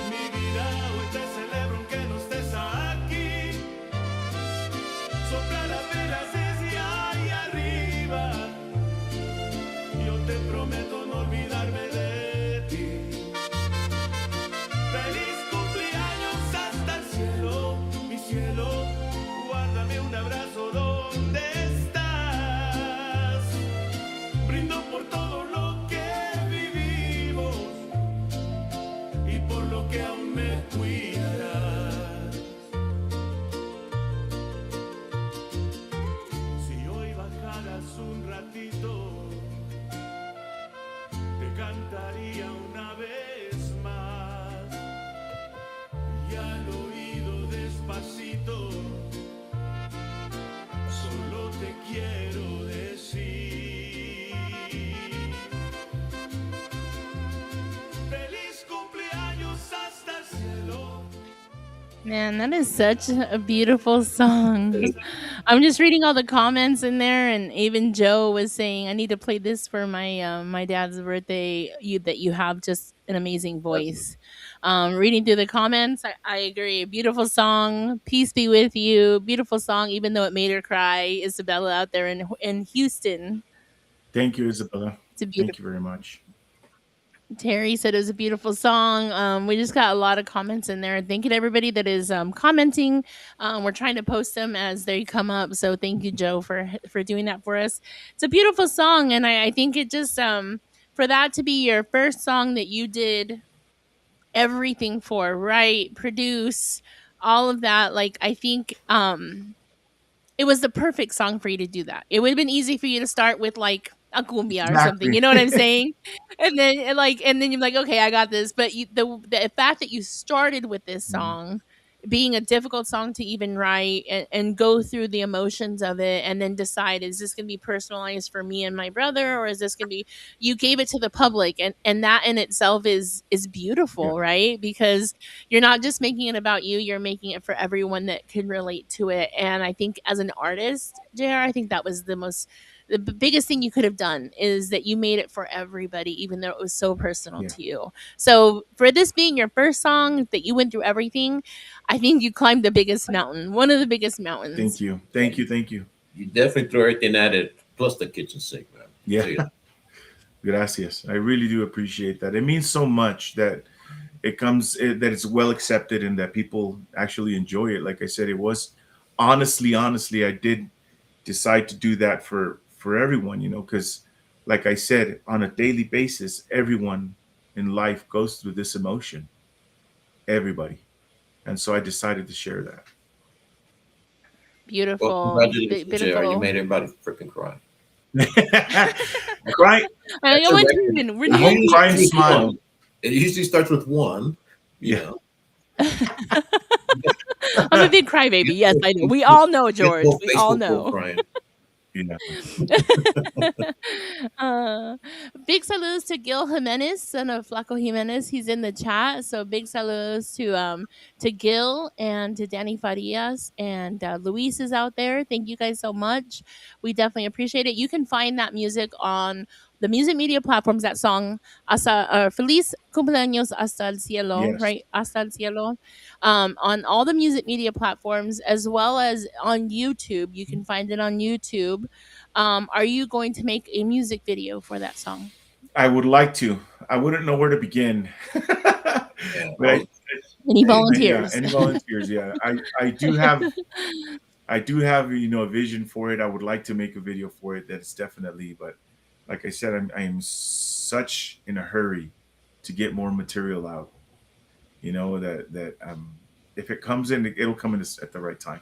Mi vida, hoy te celebro aunque no estés aquí. Sopla las velas desde ahí arriba. Yo te prometo no olvidarme de ti. Feliz cumpleaños hasta el cielo, mi cielo. Guárdame un abrazo donde estás. Brindo por todo lo que vivimos y por lo que aún me cuidarás. Si hoy bajaras un ratito, te cantaría una vez más y al oído despacito, solo te quiero decir: feliz cumpleaños hasta el cielo. Man, that is such a beautiful song. I'm just reading all the comments in there, and even Joe was saying, "I need to play this for my dad's birthday." You have just an amazing voice. Reading through the comments, I agree. Beautiful song. Peace be with you. Beautiful song, even though it made her cry. Isabella out there in Houston. Thank you, Isabella. It's a Thank beautiful. you very much. Terry said it was a beautiful song. We just got a lot of comments in there. Thank you to everybody that is commenting. We're trying to post them as they come up. So thank you, Joe, for doing that for us. It's a beautiful song, and I think it just for that to be your first song that you did everything for, write, produce, all of that. Like I think it was the perfect song for you to do that. It would have been easy for you to start with like a cumbia or something. Exactly. You know what I'm saying? And then you're like, okay, I got this. But the fact that you started with this Mhm. song being a difficult song to even write and go through the emotions of it and then decide, is this going to be personalized for me and my brother, or is this going to be, you gave it to the public, and that in itself is Yeah. beautiful, right? Because you're not just making it about you, you're making it for everyone that can relate to it. And I think as an artist, JR, I think that was the biggest thing you could have done, is that you made it for everybody, even though it was so personal Yeah. to you. So for this being your first song that you went through everything, I think you climbed the biggest mountain, one of the biggest Thank mountains. you. Thank you. Thank you. You definitely threw everything at it, plus the kitchen sink, man. Yeah. Tell you that. Gracias. I really do appreciate that. It means so much that that it's well accepted and that people actually enjoy it. Like I said, it was honestly, I did decide to do that for everyone, because like I said, on a daily basis, everyone in life goes through this emotion. Everybody. And so I decided to share Well, Beautiful, congratulations, JR. You beautiful. made everybody freaking cry. that. Cry. That's a We're record. teasing. We're I It hope usually teasing. cry starts and with smile. one. It usually starts with one, you Yeah. know. I'm a big crybaby. Get Yes, the I know. whole We Facebook, all know, get the George. whole We all Facebook full know. crying. Yeah. uh, big saludos to Gil Jimenez, son of Flaco Jimenez. He's in the chat. So big saludos to Gil and to Danny Farias and Luis is out there. Thank you guys so much. We definitely appreciate it. You can find that music on the music media platforms. That song, Feliz Cumpleaños hasta el cielo, Yes. right? Hasta el cielo. On all the music media platforms as well as on YouTube. You can find it on YouTube. Are you going to make a music video for that song? I would like to. I wouldn't know where to begin. Yeah. But Any Hey, yeah, volunteers? any volunteers? Yeah, I do have a vision for it. I would like to make a video for it. That's definitely, but like I said, I am such in a hurry to get more material out. That if it comes in, it'll come in at the right time.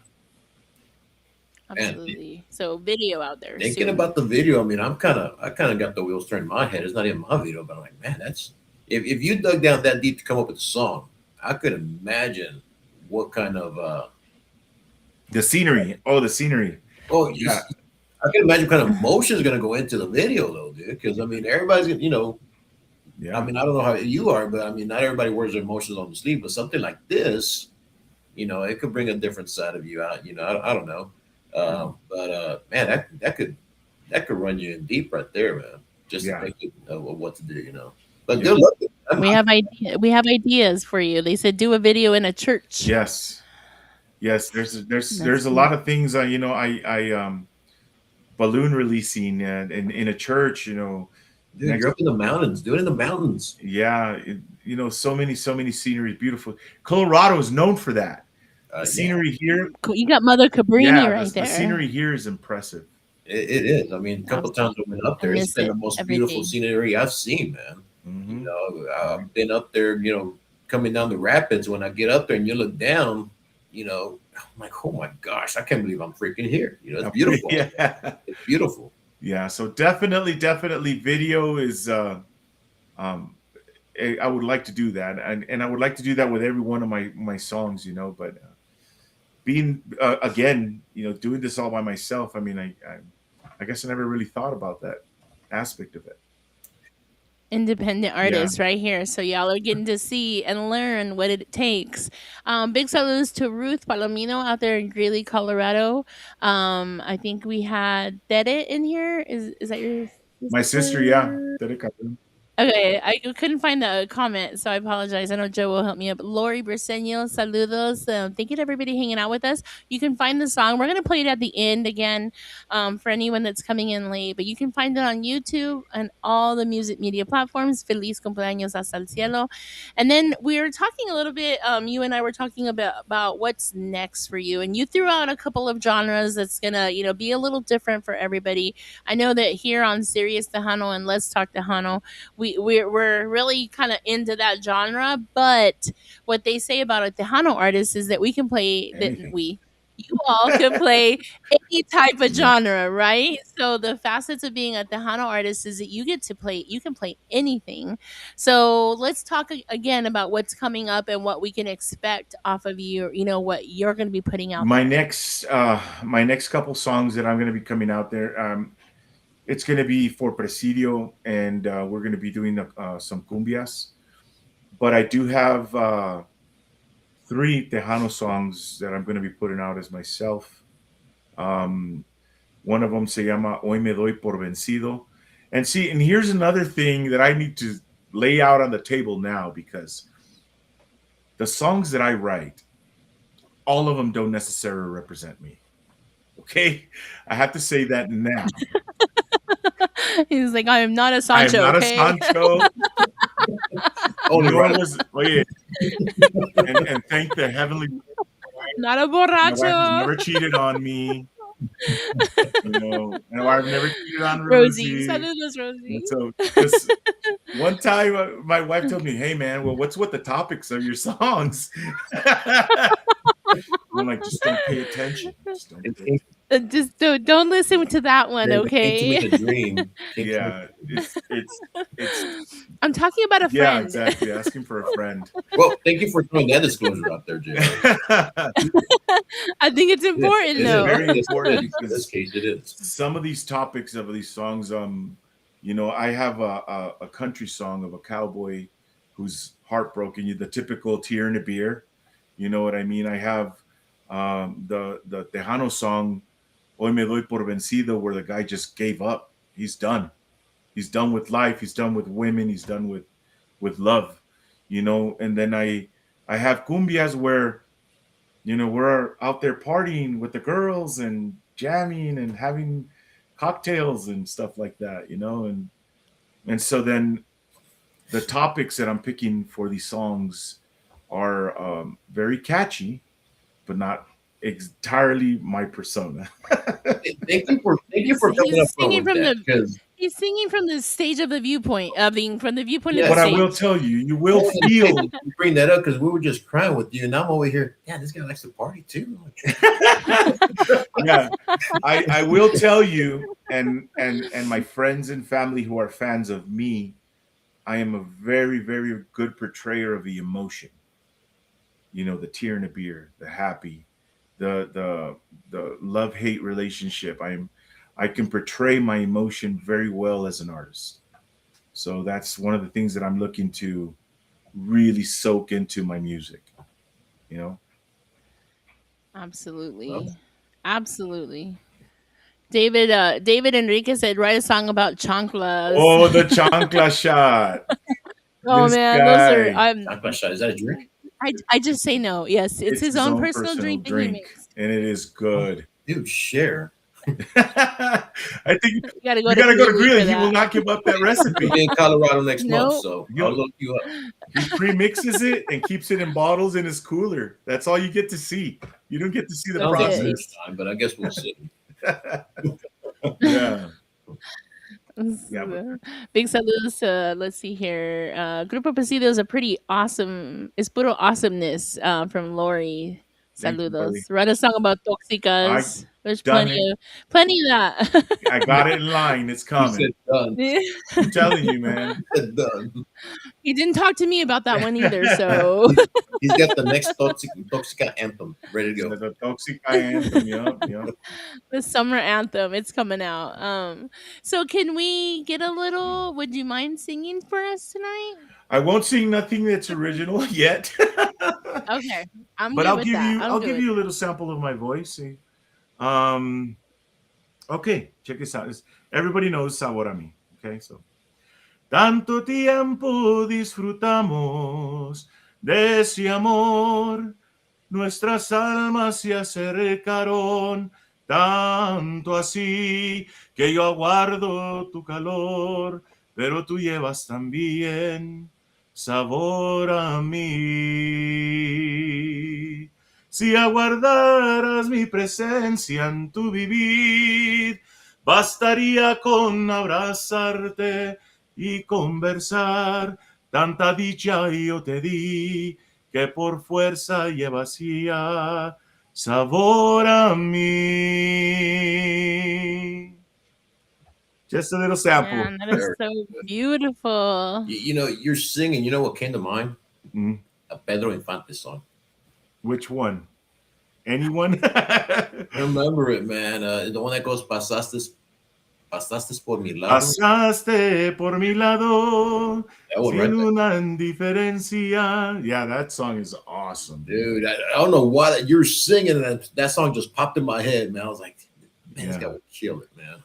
man, Absolutely. So video out there thinking soon. about the video, I mean, I kind of got the wheels turned in my head. It's not even my video, but I'm like, man, that's if you dug down that deep to come up with a song, I could imagine what kind of The scenery. Oh, the scenery. oh, Yeah. I can imagine what kind of emotion is going to go into the video though, dude. Because I mean, everybody's gonna, I Yeah. mean, I don't know how you are, but I mean, not everybody wears their emotions on the sleeve. But something like this, it could bring a different side of you out. I don't know, but man, that could run you in deep right there, man. Just to Yeah. think of what to do. But Yeah. good luck. We have ideas for you. They said do a video in a church. Yes. Yes. There's That's a cool. lot of things. I balloon releasing and in a church. Dude, you're up in the mountains. Do it in the mountains. Yeah. So many scenery, beautiful. Colorado is known for that. The Yeah, scenery here, Cool. You got Mother Cabrini yeah, right the there. scenery here is impressive. it is. I mean, a couple of times I went up I there. It's miss been it the most every beautiful day. scenery I've seen, man. Hmm. I've been up there, coming down the rapids. When I get up there and you look down, I'm like, oh my gosh, I can't believe I'm freaking here. It's beautiful. Yeah. It's beautiful. Yeah. So definitely, video is. I would like to do that, and I would like to do that with every one of my songs. But being again, doing this all by myself. I mean, I guess I never really thought about that aspect of it. Independent Yeah. artists right here. So y'all are getting to see and learn what it takes. Big saludos to Ruth Palomino out there in Greeley, Colorado. I think we had Tere in here. Is that your My sister, yeah. Tere Cabron. Okay, I couldn't find the comment, so I apologize. I know Joe will help me up. Lori Briseño, saludos. Thank you to everybody hanging out with us. You can find the song. We're going to play it at the end again for anyone that's coming in late, but you can find it on YouTube and all the music media platforms. Feliz cumpleaños hasta el cielo. And then we were talking a little bit, you and I were talking about what's next for you. And you threw out a couple of genres that's going to, be a little different for everybody. I know that here on Serious Tejano and Let's Talk Tejano, we're really kind of into that genre, but what they say about a Tejano artist is that we can play Anything. you all can play any type of Yeah. genre, right? So the facets of being a Tejano artist is that you can play anything. So let's talk again about what's coming up and what we can expect off of you, what you're going to be putting out My there. next couple songs that I'm going to be coming out there. It's going to be for Presidio, and we're going to be doing some cumbias. But I do have 3 Tejano songs that I'm going to be putting out as myself. One of them se llama Hoy Me Doy Por Vencido. And here's another thing that I need to lay out on the table now, because the songs that I write, all of them don't necessarily represent me. Okay? I have to say that now. He's like, I am not a I am Sancho, not okay? a Sancho. Only Nor right. and thank the heavenly Not a my wife has borracho. never cheated on me. And I've never cheated on Rosie. Rosie. Saludos, Rosie. And so One time, my wife told me, "Hey, man, well, what's with the topics of your songs?" I'm like, just don't pay attention. Just don't It pay came, attention. Just don't listen to that one, it came to me okay? in a dream. Came to me. Yeah, it's I'm talking about a yeah, friend. exactly. Asking for a friend. Well, thank you for throwing that disclosure out there, JR. I think it's It important, It's is. though. very Yes, it important is. In this because case, it is. some of these topics of these songs, I have a country song of a cowboy who's heartbroken, the typical tear in a beer. You know what I mean? I have the Tejano song, Hoy me doy por vencido, where the guy just gave up. He's done. He's done with life. He's done with women. He's done with love. And then I have cumbias where we're out there partying with the girls and jamming and having cocktails and stuff like that, and so then the topics that I'm picking for these songs are very catchy, but not entirely my persona. Thank you for coming up He's front singing with from that the because he's singing from the stage of the viewpoint of being from the viewpoint of the But I yes, will stage. tell you, you will feel. you bring that up because we were just crying with you, and I'm over here. Yeah, this guy likes to party too. Yeah, I will tell you, and my friends and family who are fans of me, I am a very, very good portrayer of the emotion. The tear in the beer, the happy, the love hate relationship. I can portray my emotion very well as an artist. So that's one of the things that I'm looking to really soak into my music. You know. Well, Absolutely. Absolutely. David Enriquez said write a song about chanclas. Oh, the chancla shot. Oh This man, those are guy. not shot. Is that a drink? I just say no. Yes, it's It's his his own own personal personal drink that he drink, makes. and it is Oh, good. dude, share. I think You gotta go you to got to go to Greeley for Greeley. He will that. not give up that We'll recipe. be in Colorado next month, Nope. so I'll He'll, look you up. he pre-mixes it and keeps it in bottles in his cooler. That's all you get to see. You don't get to see the That's Sounds like it. beer process. time, but I guess we'll see. Yeah, yeah, but Big saludos to, let's see here. Grupo Presidio is a pretty awesome, it's puro awesomeness from Lori. thank you, buddy. Saludos. Write a song about I toxicas. There's done it. plenty of that. I got it in line. It's He said coming. done. I'm telling you, man. He said done. He didn't talk to me about that one either, so He's got the next Toxica anthem ready to go. The toxic anthem. Yeah. the summer anthem, it's coming out. So can we get a little, would you mind singing for us tonight? I won't sing nothing that's original yet, Okay. I'm but good with that. I'm I'll good give with you a little sample of my voice. Um, okay, check this out. Everybody knows Sabor a mí. Okay, so tanto tiempo disfrutamos de ese amor, nuestras almas se acercaron tanto así que yo aguardo tu calor, pero tú llevas también sabor a mí. Si aguardaras mi presencia en tu vivir, bastaría con abrazarte y conversar. Tanta dicha yo te di que por fuerza llevas ya sabor a mí. Just a little sample. Man, that is so beautiful. You're singing. You know what came to mind? Mm. A Pedro Infante song. Which one? Anyone? I remember it, man. The one that goes pasaste por mi lado. Pasaste por mi lado That one sin right there. una indiferencia. Yeah, that song is awesome. Dude, I don't know why you're singing and that song just popped in my head, man. I was like, man, this guy would kill it, man.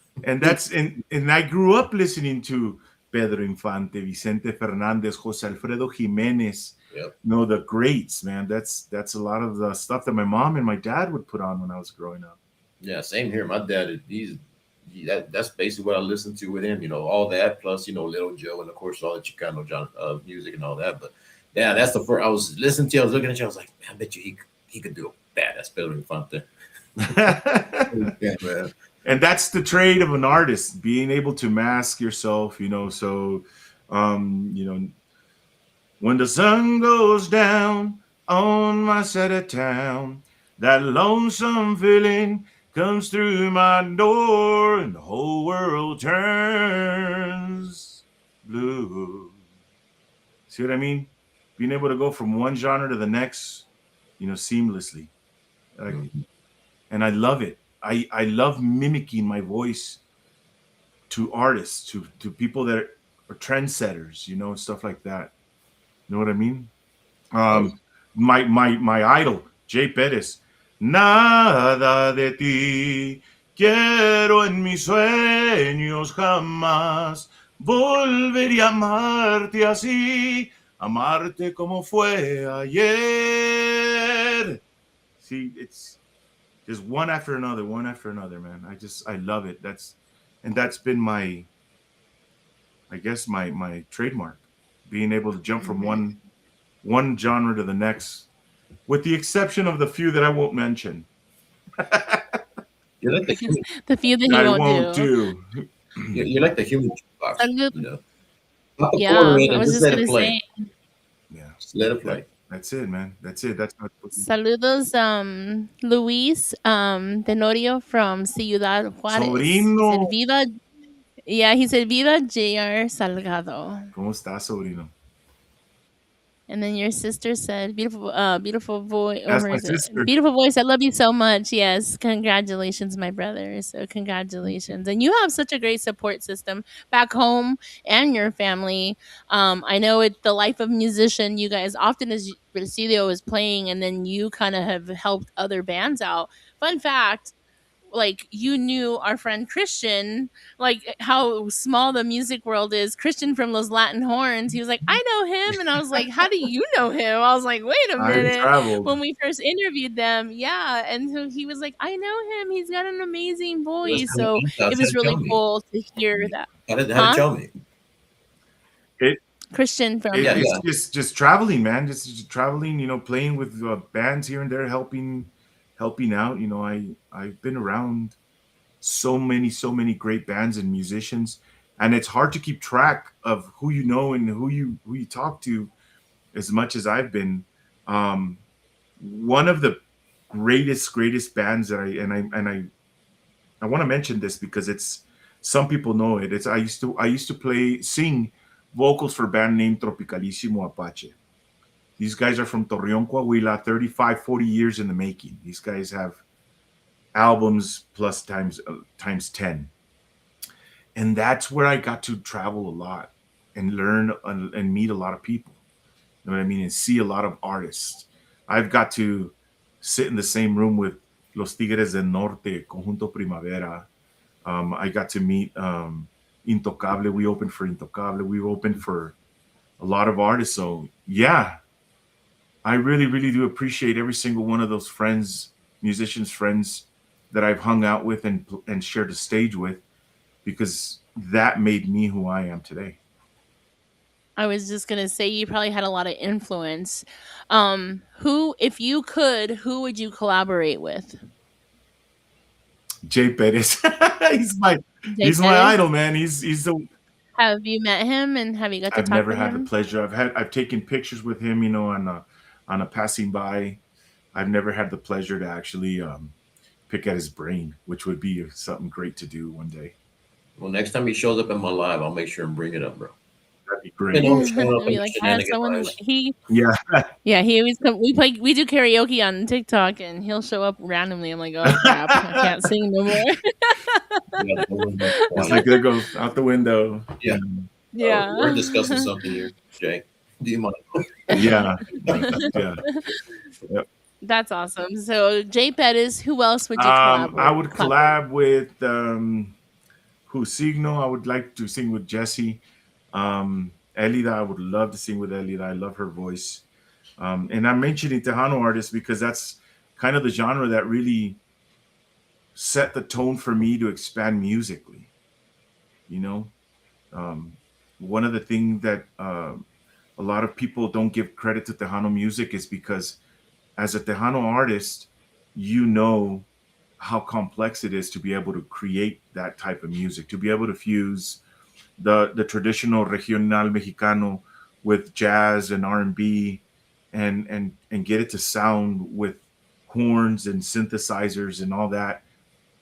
And I grew up listening to Pedro Infante, Vicente Fernandez, Jose Alfredo Jimenez. Yep. The greats, man. That's a lot of the stuff that my mom and my dad would put on when I was growing up. Yeah, same here. My dad, that's basically what I listened to with him. All that plus Little Joe and of course all the Chicano music and all that. But yeah, that's the first I was listening to. I was looking at you. I was like, man, I bet you he could do a badass Pedro Infante. Yeah, man. And that's the trade of an artist, being able to mask yourself, so You know, when the sun goes down on my side of town, that lonesome feeling comes through my door, and the whole world turns blue. See what I mean? Being able to go from one genre to the next, seamlessly. Like, Mhm. and I love it. I love mimicking my voice to artists, to people that are trendsetters, stuff like that. You know what I mean? Oh, yeah. My idol, Jay Perez. Nada de ti quiero en mis sueños jamás. Volvería a amarte así, amarte como fue ayer. See, it's just one after another, man. I love it. That's been I guess my trademark, being able to jump from Mhm. one genre to the next, with the exception of the few that I won't mention. You're like the human, The few that he I won't won't do. do. you're like the human jukebox, Salud. you know. Pop a quarter Yeah, in I and was just just let it gonna play. say, Yeah, Just let it that play. that's it, man. That's it. That's not. saludos, Luis, Tenorio from Ciudad Juarez. He said, Sobrino, "Viva." Yeah, he said, "Viva Jr. Salgado." ¿cómo estás, sobrino? And then your sister said, "Beautiful, beautiful voice." Or That's her my is it? sister. Beautiful voice. I love you so much. Yes, congratulations, my brother. So congratulations, and you have such a great support system back home and your family. I know it. The life of musician. You guys often as Brasilio is playing, and then you kind of have helped other bands out. Fun fact, like you knew our friend Christian, like how small the music world is. Christian from Los Latin Horns, he was like, I know him. And I was like, how do you know him? I was like, wait a I've minute. traveled. When we first interviewed them, yeah. And so he was like, I know him. He's got an amazing It was voice. kind of So it how was to tell really me. cool to hear that. How to Huh? tell me. It, Christian from, it's Yeah. just traveling, man. Just traveling. Playing with bands here and there, helping out. I've been around so many great bands and musicians, and it's hard to keep track of who you know and who you talk to, as much as I've been. um One of the greatest bands that I want to mention this because it's some people know it. It's I used to sing vocals for a band named Tropicalissimo Apache. These guys are from Torreon, Coahuila, 35, 40 years in the making. These guys have albums plus times 10. And that's where I got to travel a lot and learn and meet a lot of people. You know what I mean? And see a lot of artists. I've got to sit in the same room with Los Tigres del Norte, Conjunto Primavera. I got to meet Intocable. We opened for Intocable. We opened for a lot of artists. So yeah, I really, really do appreciate every single one of those friends, musicians, friends that I've hung out with and shared the stage with, because that made me who I am today. I was just gonna say you probably had a lot of influence. Who, if you could, who would you collaborate with? Jay Perez, he's my Jay he's my Pettis? idol, man. He's the Have you met him and have you got to I've talk never to had the him? pleasure. I've taken pictures with him, on a passing by. I've never had the pleasure to actually pick at his brain, which would be something great to do one day. Well, next time he shows up in my live, I'll make sure and bring it up, bro. That'd be You great. know, showing up in Be the like, I had shenanigan someone lives. he Yeah, yeah, he always come we do karaoke on TikTok and he'll show up randomly. I'm like, oh crap, I can't sing no more. Yeah, the window it's quiet. like there goes out the window. Yeah. We're discussing Yeah. something here, Jay. Do you mind? Yeah, yeah. Yep. That's awesome. So Jay Pettis, who else would you I would collaborate? collab with Husigno. I would like to sing with Jesse. Elida, I would love to sing with Elida. I love her voice. And I'm mentioning Tejano artists because that's kind of the genre that really set the tone for me to expand musically. You know, um, one of the things that a lot of people don't give credit to Tejano music is because as a Tejano artist, you know how complex it is to be able to create that type of music, to be able to fuse. the traditional regional mexicano with jazz and R&B, and get it to sound with horns and synthesizers and all that,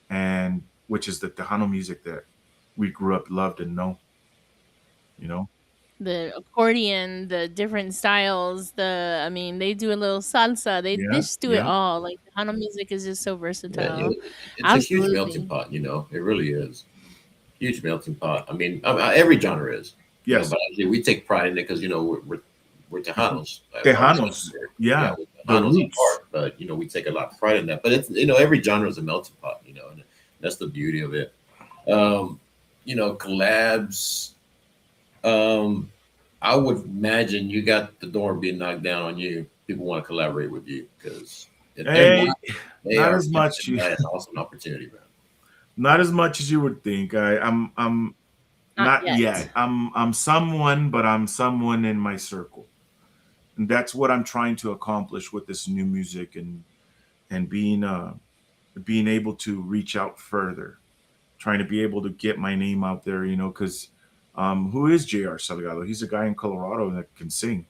and which is the Tejano music that we grew up loved and know, you know. The accordion, the different styles, I mean, they do a little salsa. They Yeah, just do it yeah. all. Like Tejano music is just so Yeah, versatile. it's a huge melting Absolutely. pot. It really is huge melting pot. Every genre is. Yes. But actually we take pride in it because we're Tejanos at heart. Tejanos. Yeah, Yeah, we're the Tejanos at roots. heart. But we take a lot of pride in that. But it's every genre is a melting pot. And that's the beauty of it. Um, collabs. Um, I would imagine you got the door being knocked down on you. People want to collaborate with you because Hey, they not are as much. giving that an awesome opportunity, man. Not as much as you would think. I'm Not not yet. yet. I'm someone, but I'm someone in my circle, and that's what I'm trying to accomplish with this new music, and being able to reach out further, trying to be able to get my name out there. Because who is Jr. Salgado? He's a guy in Colorado that can sing,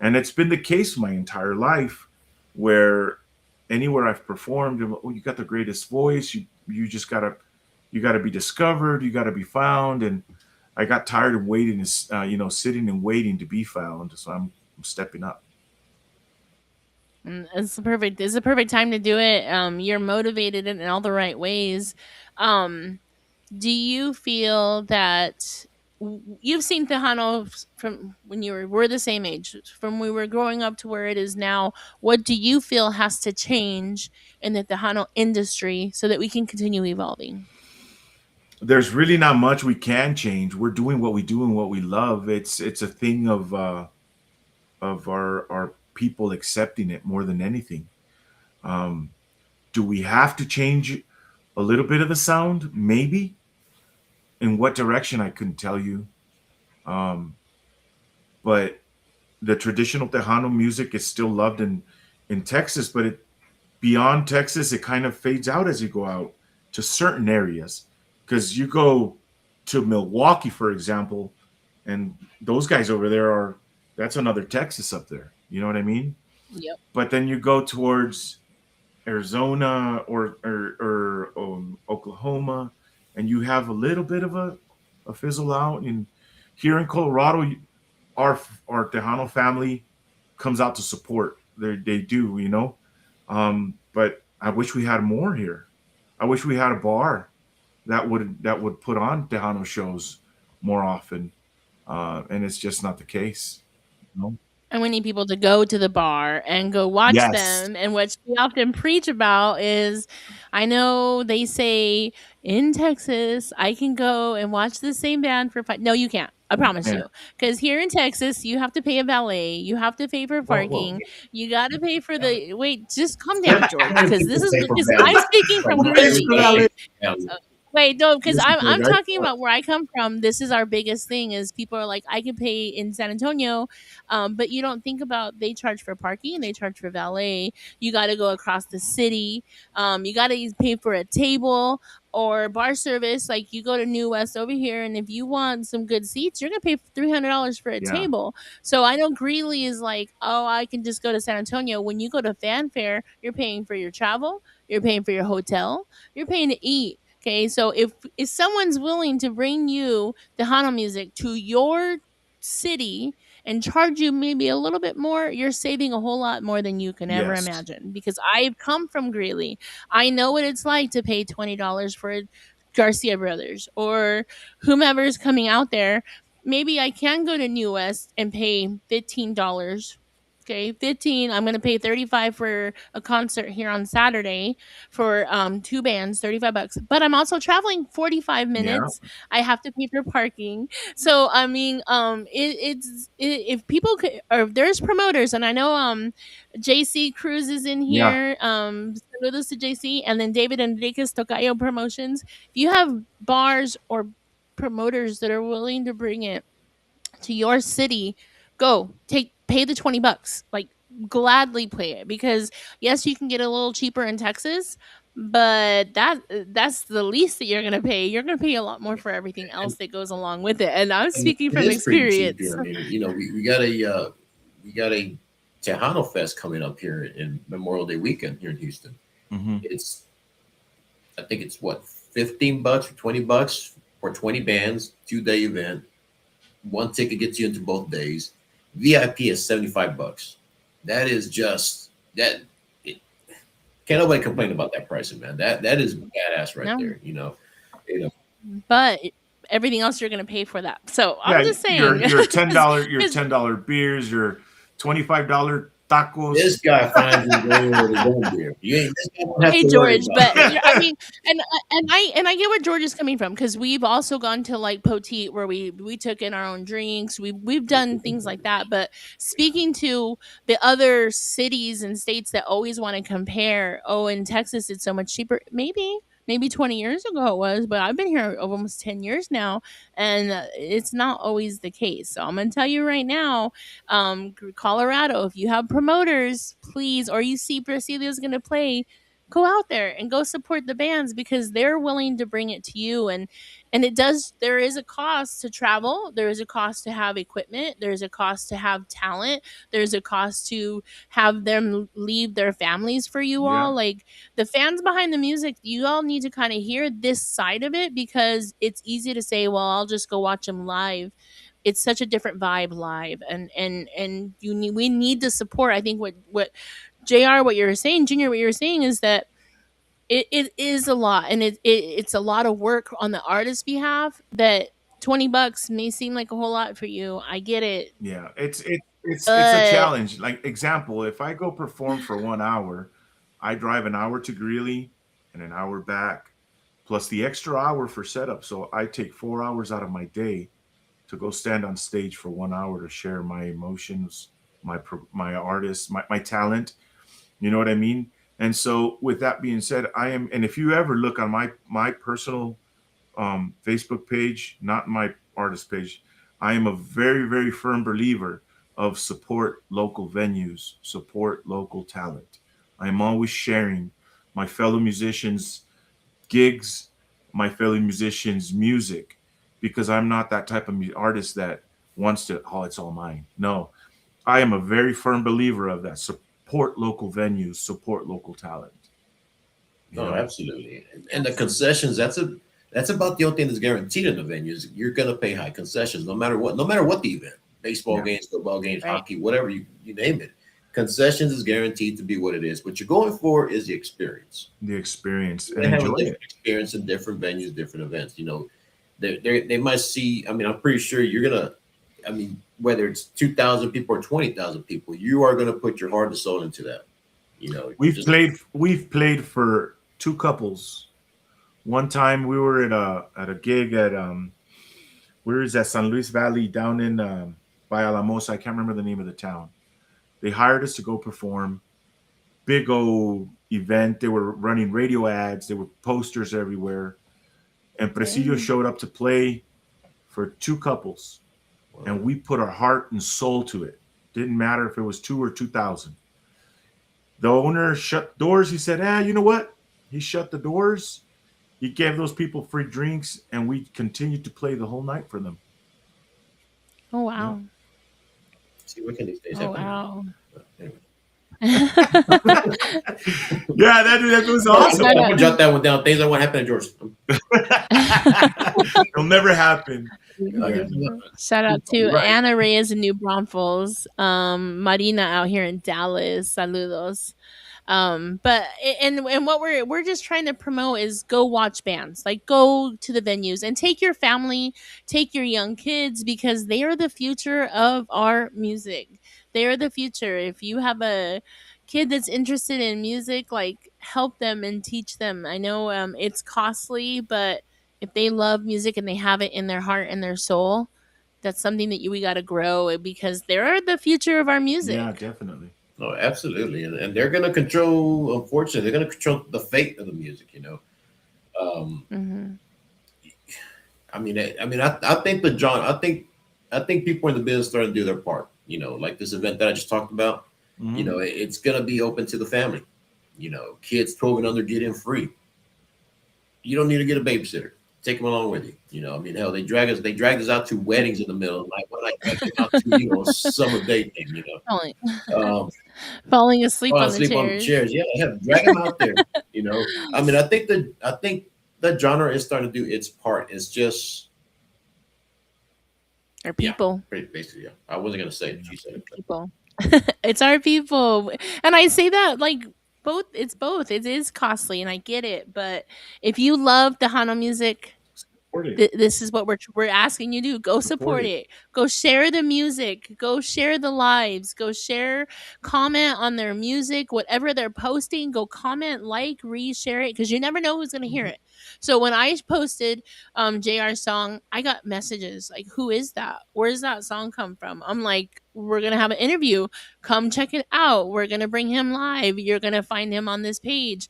and it's been the case my entire life, where anywhere I've performed, oh, you got the greatest voice. You just gotta be discovered. You gotta be found. And I got tired of waiting, sitting and waiting to be found. So I'm stepping up. It's perfect. It's a perfect time to do it. You're motivated in all the right ways. Um, do you feel that you've seen Tejano from when we're the same age, from we were growing up to where it is now? What do you feel has to change in the Tejano industry so that we can continue evolving? There's really not much we can change. We're doing what we do and what we love. It's a thing of our people accepting it more than anything. Um, do we have to change a little bit of the sound? Maybe. In what direction, I couldn't tell you. Um, but the traditional Tejano music is still loved in Texas, but beyond Texas, it kind of fades out as you go out to certain areas. Because you go to Milwaukee, for example, and those guys over there that's another Texas up there. You know what I mean? Yep. But then you go towards Arizona or Oklahoma, and you have a little bit of a fizzle out. And here in Colorado, our our Tejano family comes out to support. They do, but I wish we had more here. I wish we had a bar that would put on Tejano shows more often, and it's just not the case. You know? And we need people to go to the bar and go watch Yes. them. And what we often preach about is, I know they say in Texas, I can go and watch the same band for five. No, you can't. I promise Yeah. you. Because here in Texas, you have to pay a valet. You have to pay for Whoa, whoa. parking. You got to pay for Yeah. the. Wait, just calm Let, down, George. let Because this people is pay for because value. I'm speaking from Let Greeley. everybody Okay. pay for value. Wait, no, because Listen to the I'm guy. talking about where I come from. This is our biggest thing is people are like, I can pay in San Antonio, but you don't think about they charge for parking, they charge for valet. You got to go across the city. You got to pay for a table or bar service. Like you go to New West over here, and if you want some good seats, you're gonna pay $300 for a Yeah. table. So I know Greeley is like, oh, I can just go to San Antonio. When you go to Fanfare, you're paying for your travel, you're paying for your hotel, you're paying to eat. Okay, so if someone's willing to bring you the Hana music to your city and charge you maybe a little bit more, you're saving a whole lot more than you can ever Yes. imagine. Because I've come from Greeley, I know what it's like to pay $20 for Garcia Brothers or whomever's coming out there. Maybe I can go to New West and pay $15. Okay, 15. I'm gonna pay 35 for a concert here on Saturday for two bands, 35 bucks. But I'm also traveling 45 Yeah. minutes. I have to pay for parking. So I mean, if people could, or if there's promoters, and I know JC Cruz is in Yeah. here. Saludos to JC, and then David Enriquez Tocayo Promotions. If you have bars or promoters that are willing to bring it to your city, go pay the $20. Like gladly play it because yes, you can get a little cheaper in Texas, but that's the least that you're gonna pay. You're gonna pay a lot more for everything else And, that goes along with it. And I'm and speaking it from is pretty cheap experience. here. I mean, we got a Tejano Fest coming up here in Memorial Day weekend here in Houston. Hmm. It's I think it's what, $15 or $20 for 20 bands, 2 day event. One ticket gets you into both days. VIP is $75. That is just that. It, can't nobody complain about that pricing, man. That is badass right No, there. You know. but everything else you're gonna pay for that. So I'm Yeah, just saying, your your because $10 beers, your $25 tacos. This guy finds his way with his own beer. You ain't this guy don't have hey to worry George, about but that. I mean, and I get where George is coming from because we've also gone to like Poteet where we took in our own drinks. We've done things like that. But speaking to the other cities and states that always want to compare, oh, in Texas it's so much cheaper. Maybe 20 years ago it was, but I've been here almost 10 years now, and it's not always the case. So I'm gonna tell you right now, Colorado, if you have promoters, please, or you see Brasileo's gonna play, go out there and go support the bands because they're willing to bring it to you. And it does, there is a cost to travel, there is a cost to have equipment, there's a cost to have talent, there's a cost to have them leave their families for you Yeah, all. Like the fans behind the music, you all need to kind of hear this side of it because it's easy to say, well, I'll just go watch them live. It's such a different vibe live, and we need to support. I think what JR, what you're saying, Junior, what you're saying is that it is a lot, and it's a lot of work on the artist's behalf. That $20 may seem like a whole lot for you. I get it, yeah. It's a but challenge. Like example, if I go perform for 1 hour, I drive an hour to Greeley and an hour back, plus the extra hour for setup. So I take 4 hours out of my day to go stand on stage for 1 hour to share my emotions, my artist, my talent. You know what I mean? And so, with that being said, I am. And if you ever look on my personal Facebook page, not my artist page, I am a very firm believer of support local venues, support local talent. I am always sharing my fellow musicians' gigs, my fellow musicians' music, because I'm not that type of artist that wants to, oh, it's all mine. No, I am a very firm believer of that. Support local venues, support local talent. You No, know? absolutely. And the absolutely. concessions, that's about the only thing that's guaranteed in the venues. You're gonna pay high concessions no matter what the event. Baseball Yeah, games, football games, Right. hockey, whatever you name it. Concessions is guaranteed to be what it is. What you're going for is the experience. the experience You're and gonna have a enjoy different it. experience in different venues, different events. They might see. I mean, I'm pretty sure you're gonna. I mean, whether it's 2,000 people or 20,000 people, you are gonna put your heart and soul into that. We've Just played for two couples. One time we were at a gig at where is that, San Luis Valley down in by Alamosa. I can't remember the name of the town. They hired us to go perform. Big old event. They were running radio ads. There were posters everywhere. And Presidio Dang. showed up to play for two couples, and wow. we put our heart and soul to it. Didn't matter if it was two or 2,000. The owner shut doors. He said, you know what? He shut the doors. He gave those people free drinks, and we continued to play the whole night for them. Oh Yeah. wow. See what can these days Oh happen here. wow. But anyway. Yeah, that was All right, I'm, awesome. I'm gonna jot that one down. Things that want to happen to George. It'll never happen. Yeah. Shout out to Right. Anna Reyes in New Braunfels, Marina out here in Dallas. Saludos. And what we're just trying to promote is go watch bands, like go to the venues and take your family, take your young kids because they are the future of our music. They are the future. If you have a kid that's interested in music, like help them and teach them. I know it's costly, but if they love music and they have it in their heart and their soul, that's something that we got to grow because they're the future of our Yeah, music. definitely. No, absolutely, and they're going to control. Unfortunately, they're going to control the fate of the music. Um, Hmm. I think I think people in the business starting to do their part. Like this event that I just talked about. Hmm. It's gonna be open to the family. Kids 12 and under get in free. You don't need to get a babysitter. Take them along with you. I mean, hell, they dragged us out to weddings in the middle of the night. When I dragged them out to, summer dating. falling, Um, falling asleep Fall on the asleep on the chairs. chairs. Yeah, drag them out there. I mean, I think the genre is starting to do its part. It's just, Or yeah, people. basically, yeah. I wasn't gonna say it. Yeah. She said it, but People. It's our people. And I say that like both, it's both. It is costly and I get it, but if you love the Hana music, Support it. this is what we're asking you to do. Go Support support it. it. Go share the music. Go share the lives. Go share, comment on their music, whatever they're posting. Go comment, like, reshare it because you never know who's gonna hear Mhm. it. So when I posted JR's song, I got messages like, "Who is that? Where does that song come from?" I'm like, "We're gonna have an interview. Come check it out. We're gonna bring him live. You're gonna find him on this page."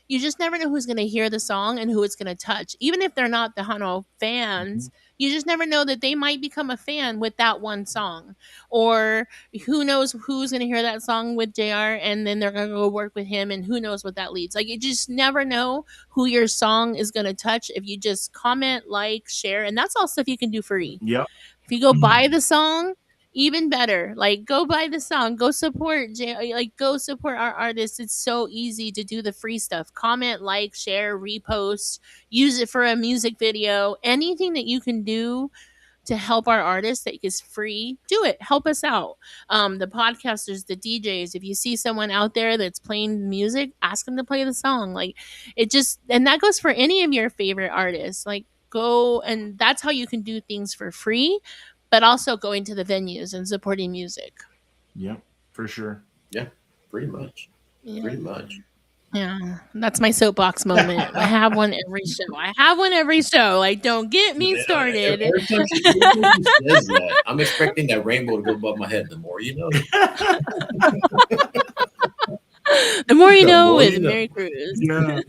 You just never know who's going to hear the song and who it's going to touch. Even if they're not the Hano Mhm. fans, you just never know that they might become a fan with that one song. Or who knows who's going to hear that song with JR and then they're going to go work with him and who knows what that leads. Like you just never know who your song is going to touch if you just comment, like, share. And that's all stuff you can do free. Yep. If you go buy the song, even better. Like go buy the song, go support like go support our artists. It's so easy to do the free stuff. Comment, like, share, repost, use it for a music video. Anything that you can do to help our artists that is free, do it. Help us out. The podcasters, the DJs, if you see someone out there that's playing music, ask them to play the song. Like it just, and that goes for any of your favorite artists. Like go, and that's how you can do things for free, but also going to the venues and supporting music. Yep. For sure. yeah, pretty much, Yeah. pretty much. Yeah, that's my soapbox moment. I have one every show. I have one every show. Like, don't get me started. Every time she says that, I'm expecting that rainbow to go above my head. The more you know, The more you the know more with you know. Mary Cruz. Yeah.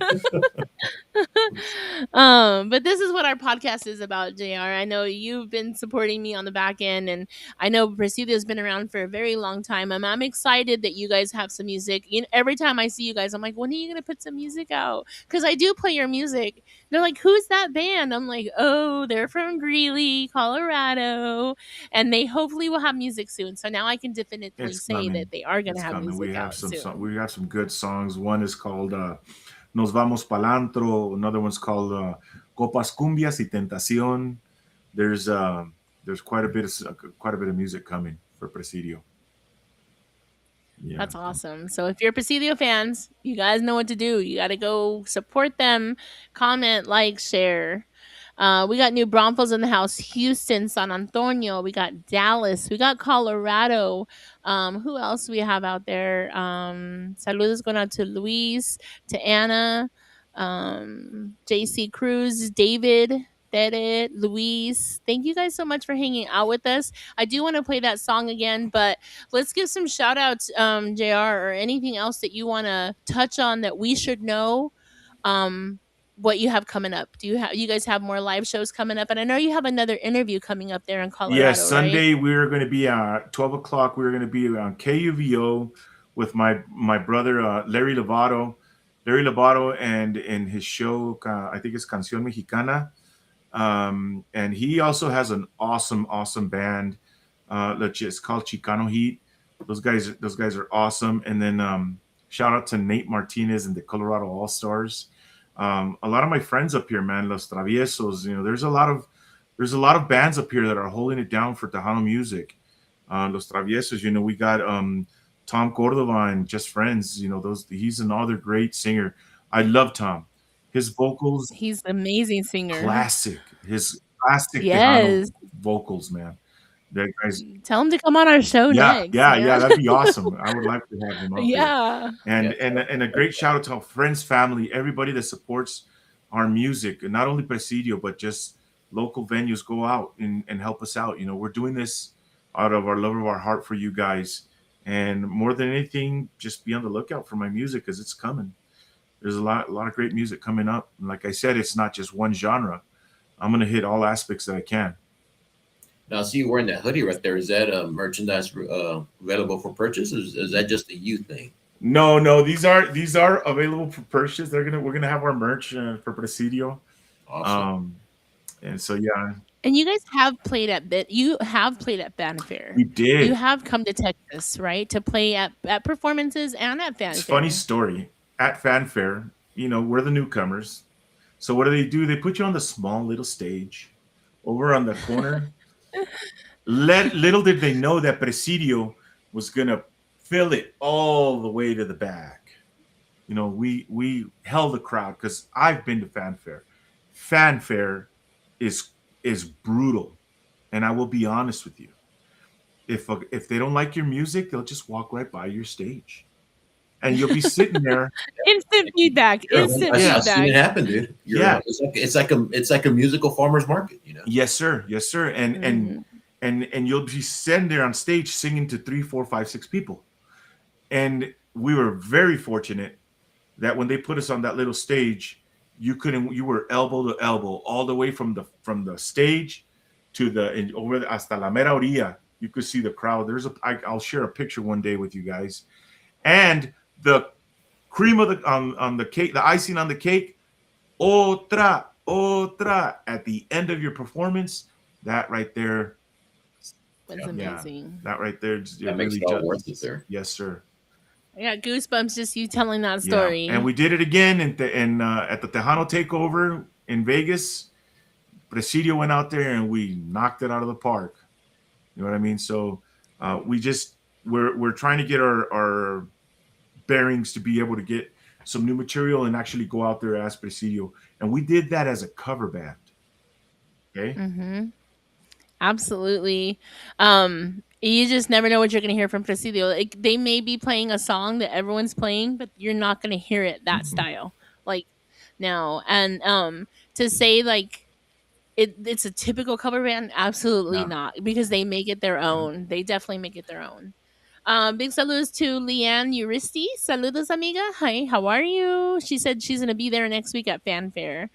But this is what our podcast is about, JR. I know you've been supporting me on the back end, and I know Presidio's been around for a very long time. I'm excited that you guys have some music. Every time I see you guys, I'm like, when are you gonna put some music out? Because I do play your music. They're like, who's that band? I'm like, oh, they're from Greeley, Colorado, and they hopefully will have music soon. So now I can definitely It's say that coming. they are gonna It's have coming. music out soon. We have some good songs. One is called Nos Vamos Palantro. Another one's called Copas Cumbias y Tentación. There's uh, there's quite a bit of music coming for Presidio. Yeah. That's awesome. So if you're Presidio fans, you guys know what to do. You got to go support them, comment, like, share. We got New Braunfels in the house, Houston, San Antonio. We got Dallas. We got Colorado. Who else we have out there? Saludos going out to Luis, to Anna, JC Cruz, David, Tere, Luis. Thank you guys so much for hanging out with us. I do want to play that song again, but let's give some shout outs, JR, or anything else that you want to touch on that we should know. What you have coming up? You guys have more live shows coming up? And I know you have another interview coming up there in Yes, Colorado, right? Sunday we're going to be at 12 o'clock. We're going to be on KUVO with my brother Larry Lovato. Larry Lovato and in his show, I think it's Canción Mexicana. And he also has an awesome band. It's called Chicano Heat. Those guys are awesome. And then shout out to Nate Martinez and the Colorado All Stars. A lot of my friends up here, man, Los Traviesos. There's a lot of bands up here that are holding it down for Tejano music. Los Traviesos, we got Tom Cordova and Just Friends. He's another great singer. I love Tom. His vocals, He's an amazing singer. classic. His classic Tejano Yes. vocals, man. That guy's Tell him to come on our show yeah, next, yeah, yeah. man. That'd be awesome. I would like to have him up here. Yeah. And Yeah, and a great shout out to our friends, family, everybody that supports our music, and not only Presidio, but just local venues. Go out and help us out. We're doing this out of our love of our heart for you guys. And more than anything, just be on the lookout for my music because it's coming. There's a lot of great music coming up. And like I said, it's not just one genre. I'm gonna hit all aspects that I can. Now, I see you wearing that hoodie right there. Is that merchandise available for purchase? Is that just a you thing? No, no, these are available for purchase. We're gonna have our merch for Presidio. Awesome. Um, and so yeah, And you guys have played at bit. You have played at Fanfare. we You did. have come to Texas, right, to play at performances and at It's a funny Fanfare. story. At Fanfare, we're the newcomers. So what do? They put you on the small little stage over on the corner. Little did they know that Presidio was gonna fill it all the way to the back. We held the crowd because I've been to Fanfare. Fanfare is is brutal, and I will be honest with you. If they don't like your music, they'll just walk right by your stage, and you'll be sitting there. Instant feedback. Instant I've Yeah, seen it feedback. happen, dude. yeah, It's like a musical farmer's market, you know. yes, sir, yes, sir, Mhm. and you'll be sitting there on stage singing to three, four, five, six people, and we were very fortunate that when they put us on that little stage, you were elbow to elbow all the way from the stage to the and over hasta la mera orilla. You could see the crowd. I'll share a picture one day with you guys. And the cream of the on the cake, the icing on the cake, otra at the end of your performance. That right there, Was Yeah, yeah, amazing. that right there, that it makes really it all just worth it there. yes, sir. I got goosebumps just you telling that Yeah, and story. we did it again at the Tejano Takeover in Vegas. Presidio went out there and we knocked it out of the park. You know what I mean? So we just we're trying to get our bearings to be able to get some new material and actually go out there as Presidio. And we did that as a cover band. Okay. Mhm. Absolutely. You just never know what you're gonna hear from Presidio. Like they may be playing a song that everyone's playing, but you're not gonna hear it that Mm-mm. style. Like no. And to say like it's a typical cover band, absolutely Yeah. not. Because they make it their Yeah. own. They definitely make it their own. Big saludos to Leanne Uristi. Saludos, amiga. Hi, how are you? She said she's going to be there next week at Fanfare.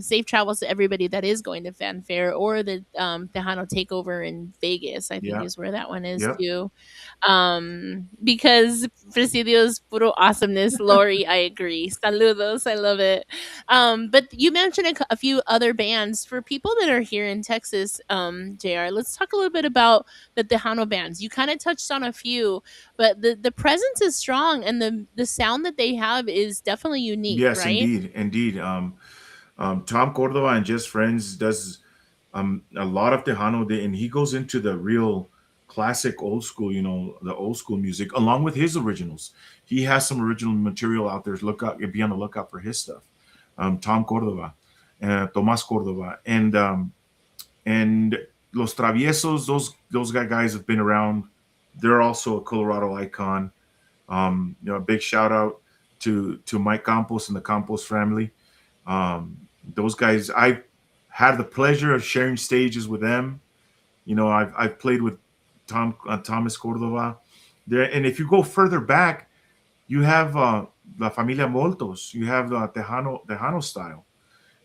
Safe travels to everybody that is going to Fanfare or the Tejano Takeover in Vegas, I think Yeah. is where that one is Yep. too. Because Presidio's puro awesomeness, Lori, I agree. Saludos, I love it. But you mentioned a few other bands. For people that are here in Texas, JR, let's talk a little bit about the Tejano bands. You kind of touched on a few, but the presence is strong and the sound that they have is definitely unique, Yes, right? indeed. Indeed. Tom Cordova and Just Friends does a lot of Tejano, and he goes into the real classic old school, the old school music, along with his originals. He has some original material out there. Look out, be on the lookout for his stuff. Tom Cordova, Tomas Cordova, and Los Traviesos. Those guys have been around. They're also a Colorado icon. A big shout out to Mike Campos and the Campos family. Those guys, I've had the pleasure of sharing stages with them. I've played with Thomas Cordova there, and if you go further back, you have La Familia Moltos. You have the Tejano style,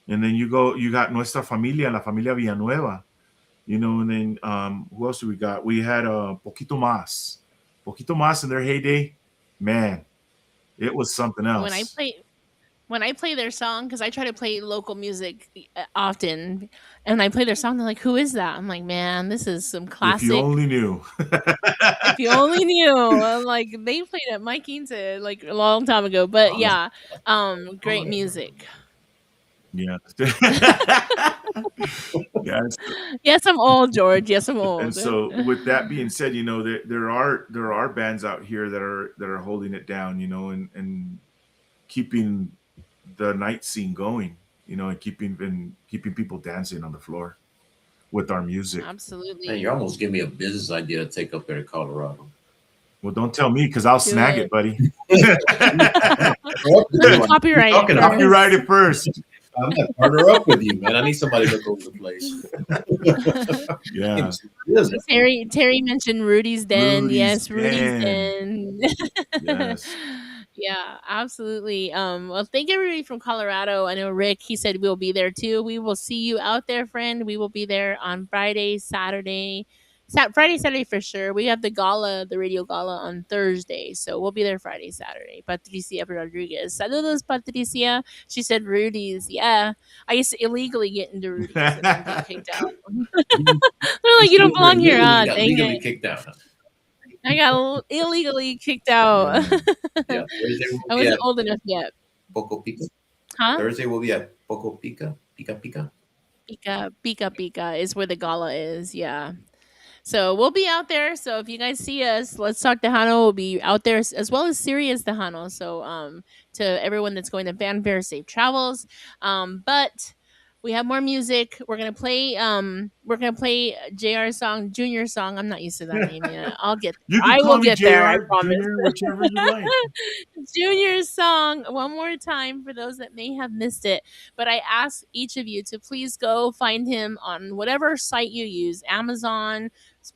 and then you got Nuestra Familia, La Familia Villanueva. And then who else do we got? We had Poquito Mas in their heyday. Man, it was something When I else. play when I play their song, because I try to play local music often, and I play their song, they're like, "Who is that?" I'm like, "Man, this is some If you classic." only knew. If you only knew, I'm like they played at Mike Quince like a long time ago, but Honest. yeah, great music. Yeah. Yes. Yes, I'm old, George. Yes, I'm And old. so with that being said, there are bands out here that are holding it down, and keeping the night scene going, and keeping people dancing on the floor with our music. Man, you Absolutely. almost give me a business idea to take up there to Colorado. Well, don't tell me because I'll Do snag it, it. buddy. Let me I'm copyright it talking about. Copyright first. it first. I'm gonna partner up with you, man. I need somebody to look over the place. Give me Yeah. some business. Terry mentioned Rudy's Den. Rudy's Yes, Rudy's Den. Den. Yes. Yeah, absolutely. Well, thank everybody from Colorado. I know Rick, he said we'll be there too. We will see you out there, friend. We will be there on Friday, Saturday. Friday, Saturday for sure. We have the gala, the radio gala on Thursday. So we'll be there Friday, Saturday. Patricia Rodriguez. Saludos, Patricia. She said Rudy's. Yeah. I used to illegally get into Rudy's and then get kicked out. They're like, you don't belong here. Legally Ah, got dang legally it. kicked out. I got illegally kicked out. Yeah. Yeah, Thursday we'll I be wasn't at old enough yet. Poco Pica. Huh? Thursday we'll be at Poco Pica. Pica Pica. Pika is where the gala is. Yeah. So we'll be out there. So if you guys see us, let's talk Tejano. We'll be out there as well as Serious Tejano. So to everyone that's going to Fanfare, safe travels. But we have more music. We're gonna play JR song, Junior song. I'm not used to that name yet. I'll get You there. can I will call me get there, I JR, promise. Junior, whichever you like. Junior's song one more time for those that may have missed it. But I ask each of you to please go find him on whatever site you use, Amazon,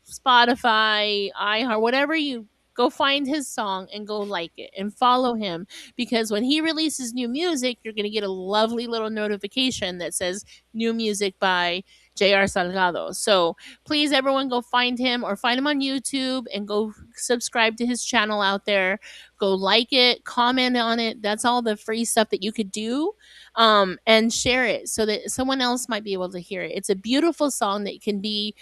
Spotify, iHeart, whatever you go find his song and go like it and follow him, because when he releases new music, you're going to get a lovely little notification that says new music by JR Salgado. So please, everyone, go find him or find him on YouTube and go subscribe to his channel out there. Go like it, comment on it. That's all the free stuff that you could do. And share it so that someone else might be able to hear it. It's a beautiful song that can be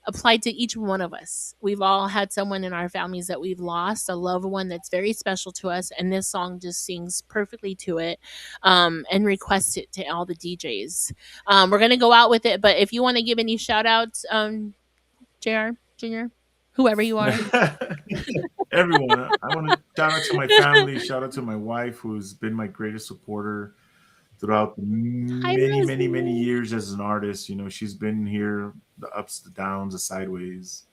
applied to each one of us. We've all had someone in our families that we've lost, a loved one that's very special to us, and this song just sings perfectly to it. And request it to all the DJs. We're gonna go out with it, but if you want to give any shout outs, JR, Junior, whoever you are. Everyone, I want to shout out to my family, shout out to my wife, who's been my greatest supporter throughout the Hi, many, many, many Rosie. years as an artist. You know, she's been here, the ups, the downs, the sideways.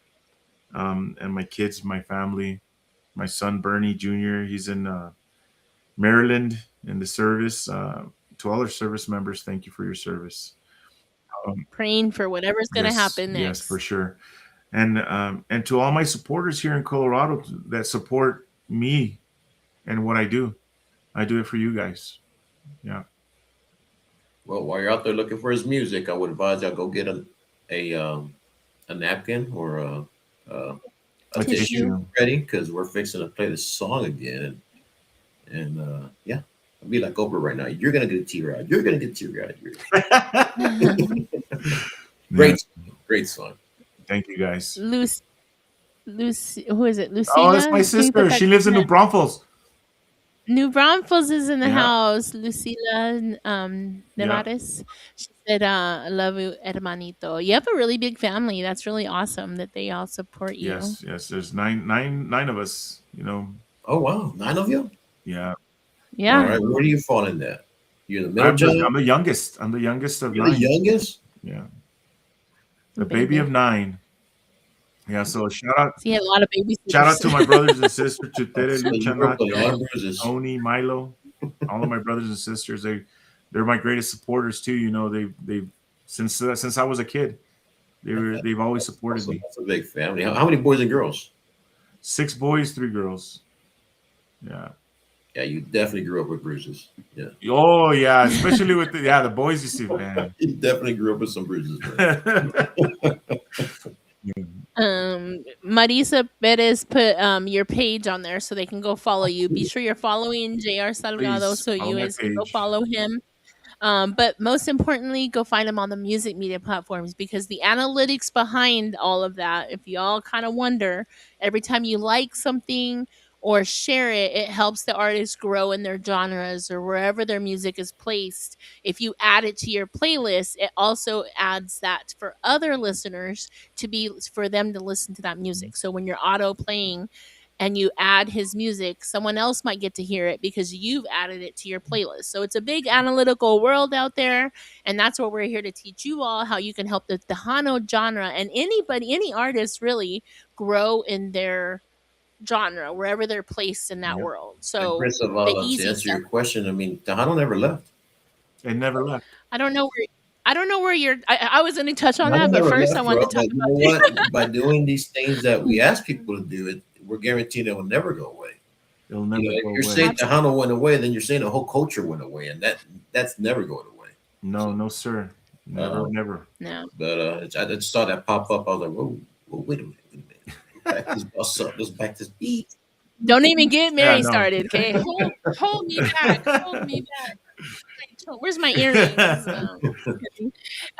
And my kids, my family, my son Bernie Jr. He's in Maryland in the service. To all our service members, thank you for your service. Praying for whatever's gonna Yes, happen yes, for next. sure. And to all my supporters here in Colorado that support me and what I do it for you guys. Yeah. Well, while you're out there looking for his music, I would advise y'all go get a napkin or a, a A tissue Tissue. tissue. ready because we're fixing to play this song again. And yeah, I'll be like Oprah right now. You're gonna get a tear out. You're gonna get a tear out. Yeah. Great, great song. Thank you guys. Lucy, who is it? Oh, that's my Lucila? Can you put sister. that She lives in New comment? Braunfels. New Braunfels is in the Yeah. house. Lucila Yeah. Nevares. She said, I love you, hermanito. You have a really big family. That's really awesome that they all support you. Yes. Yes. There's nine of us. You know. Oh wow, 9 of you. Yeah. All Yeah. right, where do you fall in that? You're the middle child. I'm the youngest. I'm the youngest of You're the nine. youngest. Yeah. The baby of Baby. nine. Yeah. So So you had a lot of shout out to my babysitters. brothers and sisters, to Tere, So you Lucha, grew up with a lot Nacho, of bruises. Tony, Milo, all of my brothers and sisters. They're my greatest supporters too. You know, they since I was a kid, they've always supported So me. that's a big family. How many boys and girls? 6 boys, 3 girls. Yeah. Yeah, you definitely grew up with bruises. Yeah, Oh yeah, especially with the boys. You see, man. you definitely grew up with some bruises, man. Marisa Perez put your page on there so they can go follow you. Be sure you're following JR Salgado Please so follow you my guys can go page. follow him. But most importantly, go find them on the music media platforms, because the analytics behind all of that, if y'all kind of wonder, every time you like something or share it, it helps the artist grow in their genres or wherever their music is placed. If you add it to your playlist, it also adds that for other listeners to be for them to listen to that music. So when you're auto playing and you add his music, someone else might get to hear it because you've added it to your playlist. So it's a big analytical world out there. And that's what we're here to teach you all, how you can help the Tejano genre and anybody, any artist really, grow in their genre, wherever they're placed in that Yep. world. And So Chris, of the to easy answer stuff. your question, I mean, Tejano never left. They never left. I don't know where. I don't know where you're. I was going to touch on Tejano that, but never first I left, want to bro. talk But you know about. what? By doing these things that we ask people to do, we're guaranteed it will never go away. It'll You never know, if go you're away. saying Tejano went away, then you're saying the whole culture went away, and that's never going away. No, So, no, sir. Never, uh, never. No. but I just saw that pop up. I was like, whoa, wait a minute, wait a minute. Back this bus up. Let's back this beat. Don't even get Yeah, Mary no. started, okay? Hold me back. Hold me back. Where's my earrings?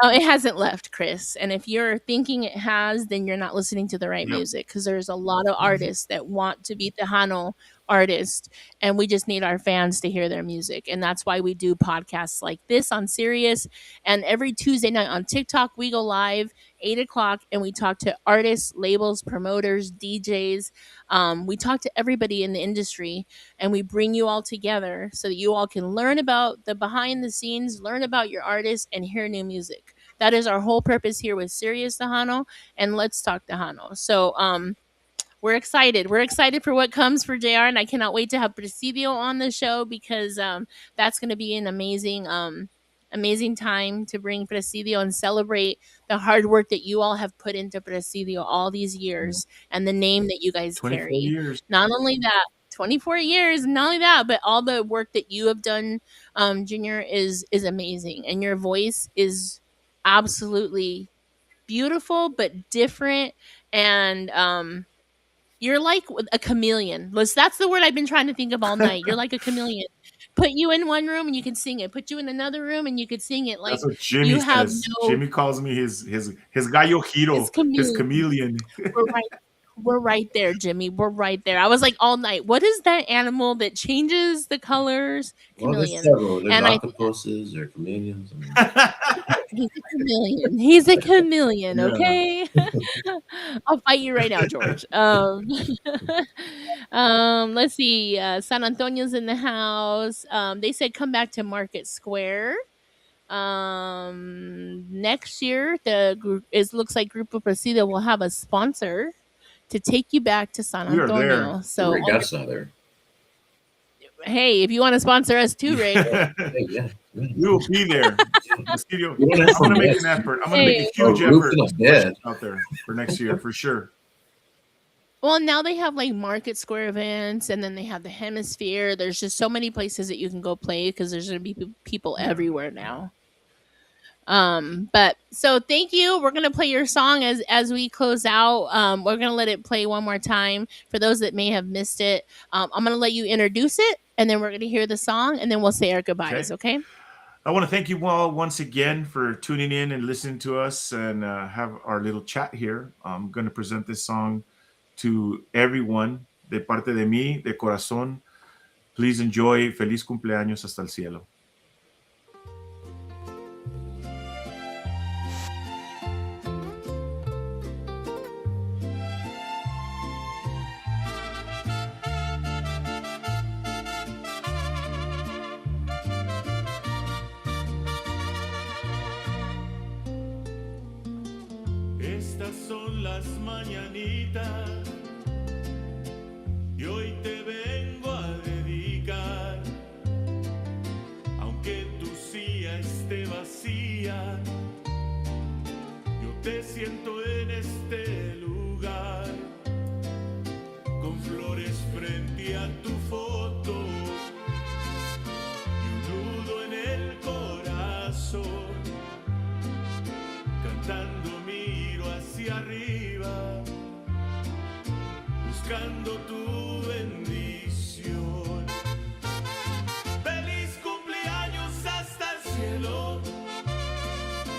It hasn't left, Chris. And if you're thinking it has, then you're not listening to the right Yep. music because there's a lot of artists that want to be Tejano artists, and we just need our fans to hear their music. And that's why we do podcasts like this on Sirius. And every Tuesday night on TikTok, we go live 8 o'clock and we talk to artists, labels, promoters, DJs. We talk to everybody in the industry and we bring you all together so that you all can learn about the behind the scenes, learn about your artists, and hear new music. That is our whole purpose here with Sirius Tejano and Let's Talk Tejano. So, we're excited. We're excited for what comes for JR, and I cannot wait to have Presidio on the show because that's going to be an amazing time to bring Presidio and celebrate the hard work that you all have put into Presidio all these Yeah. years and the name that you guys 24 carry. years. Not only that, 24 years, not only that, but all the work that you have done, Junior, is amazing, and your voice is absolutely beautiful but different and you're like a chameleon. That's the word I've been trying to think of all night. You're like a chameleon. Put you in one room and you can sing it. Put you in another room and you could sing it. That's Like what Jimmy you have says. no Jimmy calls me his gallo it's giro, his chameleon. chameleon. We're right we're right there, Jimmy. We're right there. I was like all night. What is that animal that changes the colors? Well, there's Chameleon. several. There's And I octopuses, there's chameleons. I mean, he's a chameleon. He's a chameleon, Yeah. okay? I'll fight you right now, George. Let's see. San Antonio's in the house. They said come back to Market Square. Next year, the group it looks like Grupo Presidio will have a sponsor to take you back to San We are there. Antonio. the So, regatta there. hey, if you want to sponsor us too, Rick. Hey, yeah. We will be there. Presidio, You don't have I'm some gonna make beds. an effort. I'm gonna make Hey. a huge A roof effort and a to bed. push out there for next year for sure. Well, now they have like Market Square events, and then they have the Hemisphere. There's just so many places that you can go play because there's going to be people Yeah. everywhere now. But so thank you. We're gonna play your song as we close out. We're gonna let it play one more time for those that may have missed it. I'm gonna let you introduce it, and then we're gonna hear the song, and then we'll say our goodbyes. Okay? I want to thank you all once again for tuning in and listening to us and have our little chat here. I'm going to present this song to everyone de parte de mí, de corazón. Please enjoy Feliz Cumpleaños hasta el cielo. Estas son las mañanitas y hoy te vengo a dedicar. Aunque tu silla esté vacía, yo te siento en este lugar, con flores frente a tu foto y un nudo en el corazón. Cantando miro hacia arriba, buscando tu bendición. Feliz cumpleaños hasta el cielo.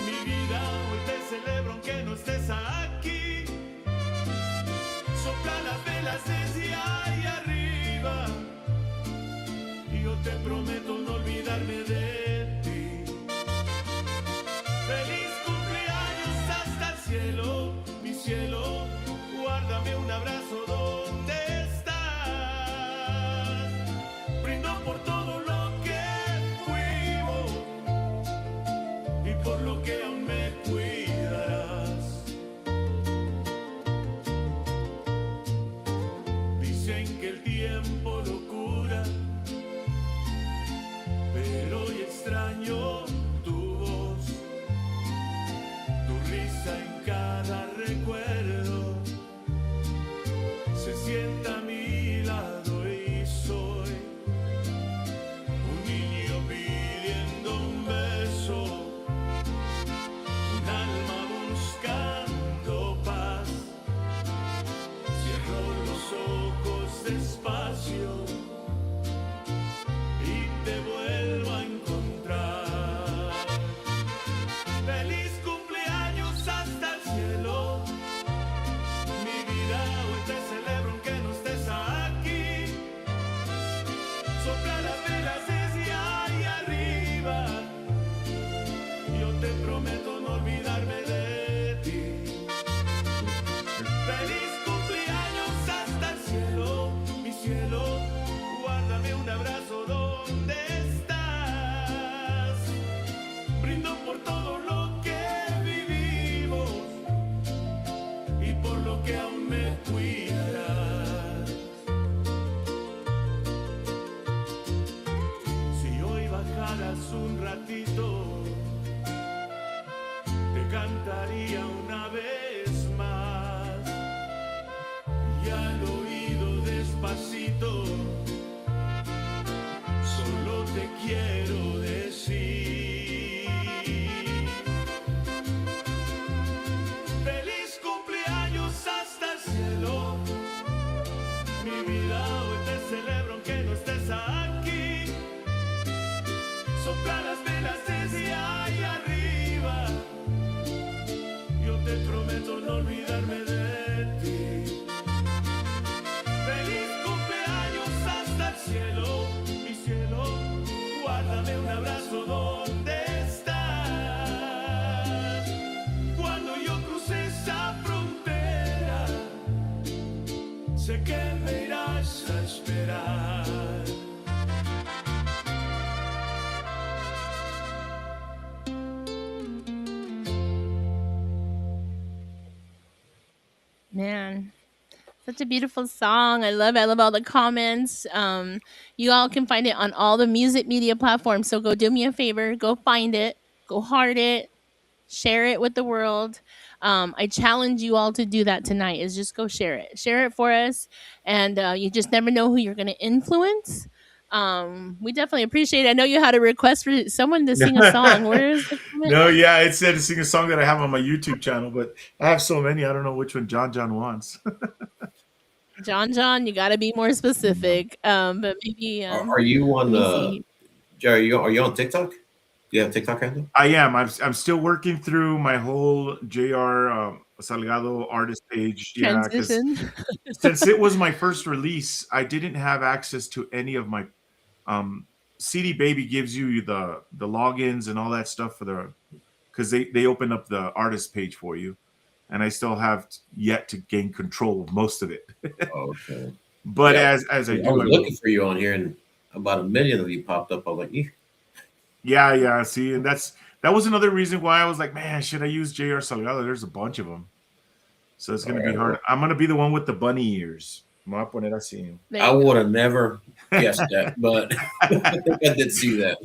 Mi vida, hoy te celebro aunque no estés aquí. Sopla las velas desde ahí arriba y yo te prometo no olvidarme de ti. Feliz hasta el cielo, mi cielo, guárdame un abrazo donde estás. Brindo por todo lo que fuimos, quedaras un ratito, te cantaría una vez más y al oído despacito, solo te quiero decir feliz cumpleaños hasta el cielo. Mi vida hoy te celebro aunque no estés aquí. Sopla las velas desde ahí arriba. Yo te prometo no olvidarme de ti. Feliz cumpleaños hasta el cielo. Mi cielo, guárdame un abrazo donde estás. Cuando yo cruce esa frontera, sé que me irás a esperar. Man, such a beautiful song. I love it. I love all the comments. You all can find it on all the music media platforms. So go do me a favor, go find it, go heart it, share it with the world. I challenge you all to do that tonight. Is just go share it for us, and you just never know who you're going to influence. We definitely appreciate it. I know you had a request for someone to sing a song. Where is the comment? No, yeah, it said to sing a song that I have on my YouTube channel, but I have so many, I don't know which one John wants. John, you got to be more specific. But maybe Are you let on me see. Jerry? Are you on TikTok? Do you have a TikTok handle? I am. I'm still working through my whole JR Salgado artist page. Yeah, because Transition. since it was my first release, I didn't have access to any of my um, CD Baby gives you the logins and all that stuff for the because they open up the artist page for you, and I still have yet to gain control of most of it. Okay. But Yeah, as I I do, was I will. looking for you on here, and about a million of you popped up. I was like, "Eh." Yeah, yeah. See, and that was another reason why I was like, man, should I use JR Salgado? There's a bunch of them, so it's All gonna be right, hard. well, I'm gonna be the one with the bunny ears. Me voy a poner así. There I you would go. have never guessed that, but I think I did see that.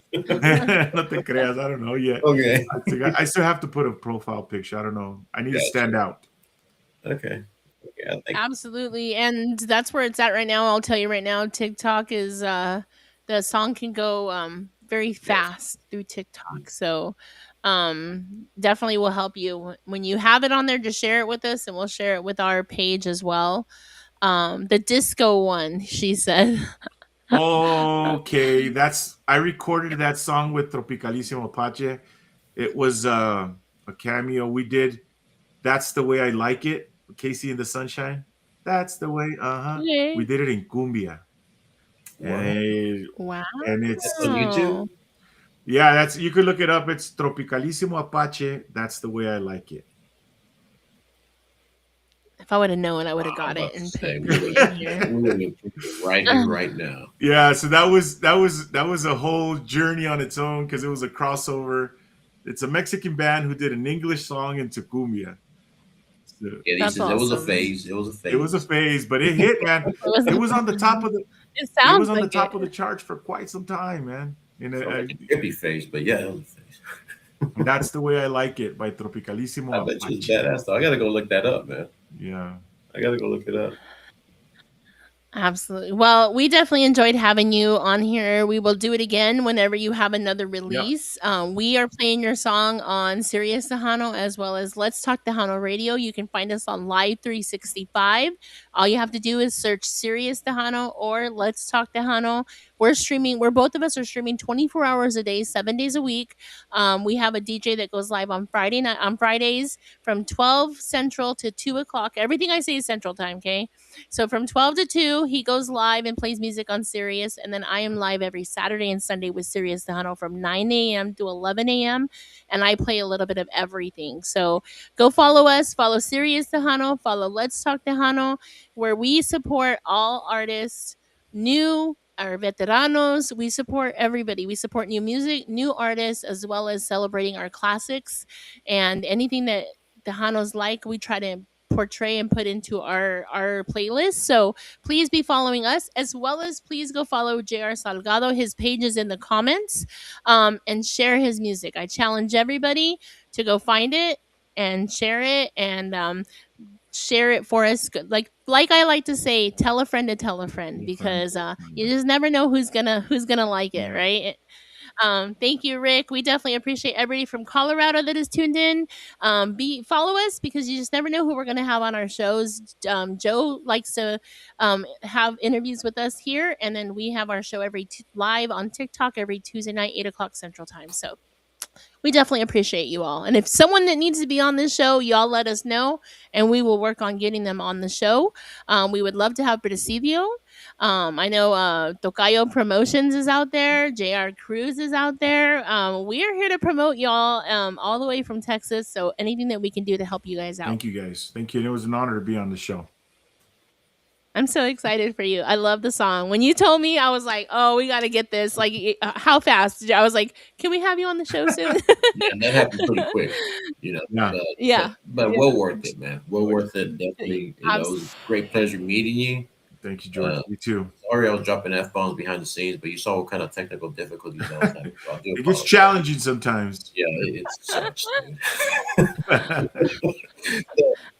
No te creas. I don't know yet. Okay. I still have to put a profile picture. I don't know. I need to stand Gotcha. out. Okay. Okay. I think. Absolutely. And that's where it's at right now. I'll tell you right now, TikTok is the song can go very Yes. fast through TikTok. So definitely will help you. When you have it on there, just share it with us and we'll share it with our page as well. The disco one, she said. Okay, that's I recorded that song with Tropicalissimo Apache. It was a cameo we did. That's the way I like it. Casey in the Sunshine. That's the way. We Okay. did it in cumbia, and Wow. and That's on it's Wow. YouTube. yeah. That's you could look it up. It's Tropicalissimo Apache. That's the way I like it. If I would have known, I would have I'm got it about to and say put it in here. we're gonna put it right here, right now. Yeah, so that was a whole journey on its own because it was a crossover. It's a Mexican band who did an English song into cumbia. So Yeah, he That's says it was a awesome. phase. It was a it was a phase. phase, but it hit, man. It was It was on the top of the it it was sounds on the like it. top of the charts for quite some time, man. Felt like a trippy phase, but yeah, it was a phase. That's the way I like it by Tropicalissimo I bet you it's Apache. badass though. I gotta go look that up, man. Yeah. I gotta go look it up. Absolutely. Well, we definitely enjoyed having you on here. We will do it again whenever you have another Yeah. release. We are playing your song on Sirius Tejano as well as Let's Talk Tejano Radio. You can find us on Live 365. All you have to do is search Sirius Tejano or Let's Talk Tejano. We're streaming. We're both of us are streaming 24 hours a day, 7 days a week. We have a DJ that goes live on Friday night on Fridays from 12 Central to 2 o'clock. Everything I say is Central Time. Okay. So from 12 to 2, he goes live and plays music on Sirius. And then I am live every Saturday and Sunday with Sirius Tejano from 9 a.m. to 11 a.m. And I play a little bit of everything. So go follow us, follow Sirius Tejano, follow Let's Talk Tejano, where we support all artists, new our veteranos. We support everybody. We support new music, new artists, as well as celebrating our classics and anything that Tejanos like. We try to portray and put into our playlist. So please be following us, as well as please go follow Jr. Salgado. His page is in the comments, and share his music. I challenge everybody to go find it and share it, and share it for us. Like I like to say, tell a friend to tell a friend, because you just never know who's gonna like it, Yeah. right? Thank you, Rick. We definitely appreciate everybody from Colorado that is tuned in. Be follow us, because you just never know who we're gonna have on our shows. Joe likes to have interviews with us here, and then we have our show live on TikTok every Tuesday night, 8 o'clock Central Time. So we definitely appreciate you all. And if someone that needs to be on this show, y'all let us know, and we will work on getting them on the show. We would love to have Presidio. I know Tocayo Promotions is out there. JR Cruz is out there. We are here to promote y'all all the way from Texas. So anything that we can do to help you guys out. Thank you guys. Thank you. And it was an honor to be on the show. I'm so excited for you. I love the song. When you told me, I was like, "Oh, we got to get this." Like, how fast? I was like, "Can we have you on the show soon?" Yeah, that happened pretty quick, you know. Yeah. Yeah. But well worth it, man. Well worth it. Definitely. You know, it was Abs- a great pleasure meeting you. Thank you, George. You too. Sorry, I was dropping f bombs behind the scenes, but you saw what kind of technical difficulties I was having. So I do It gets apologize. challenging sometimes. Yeah, it sucks.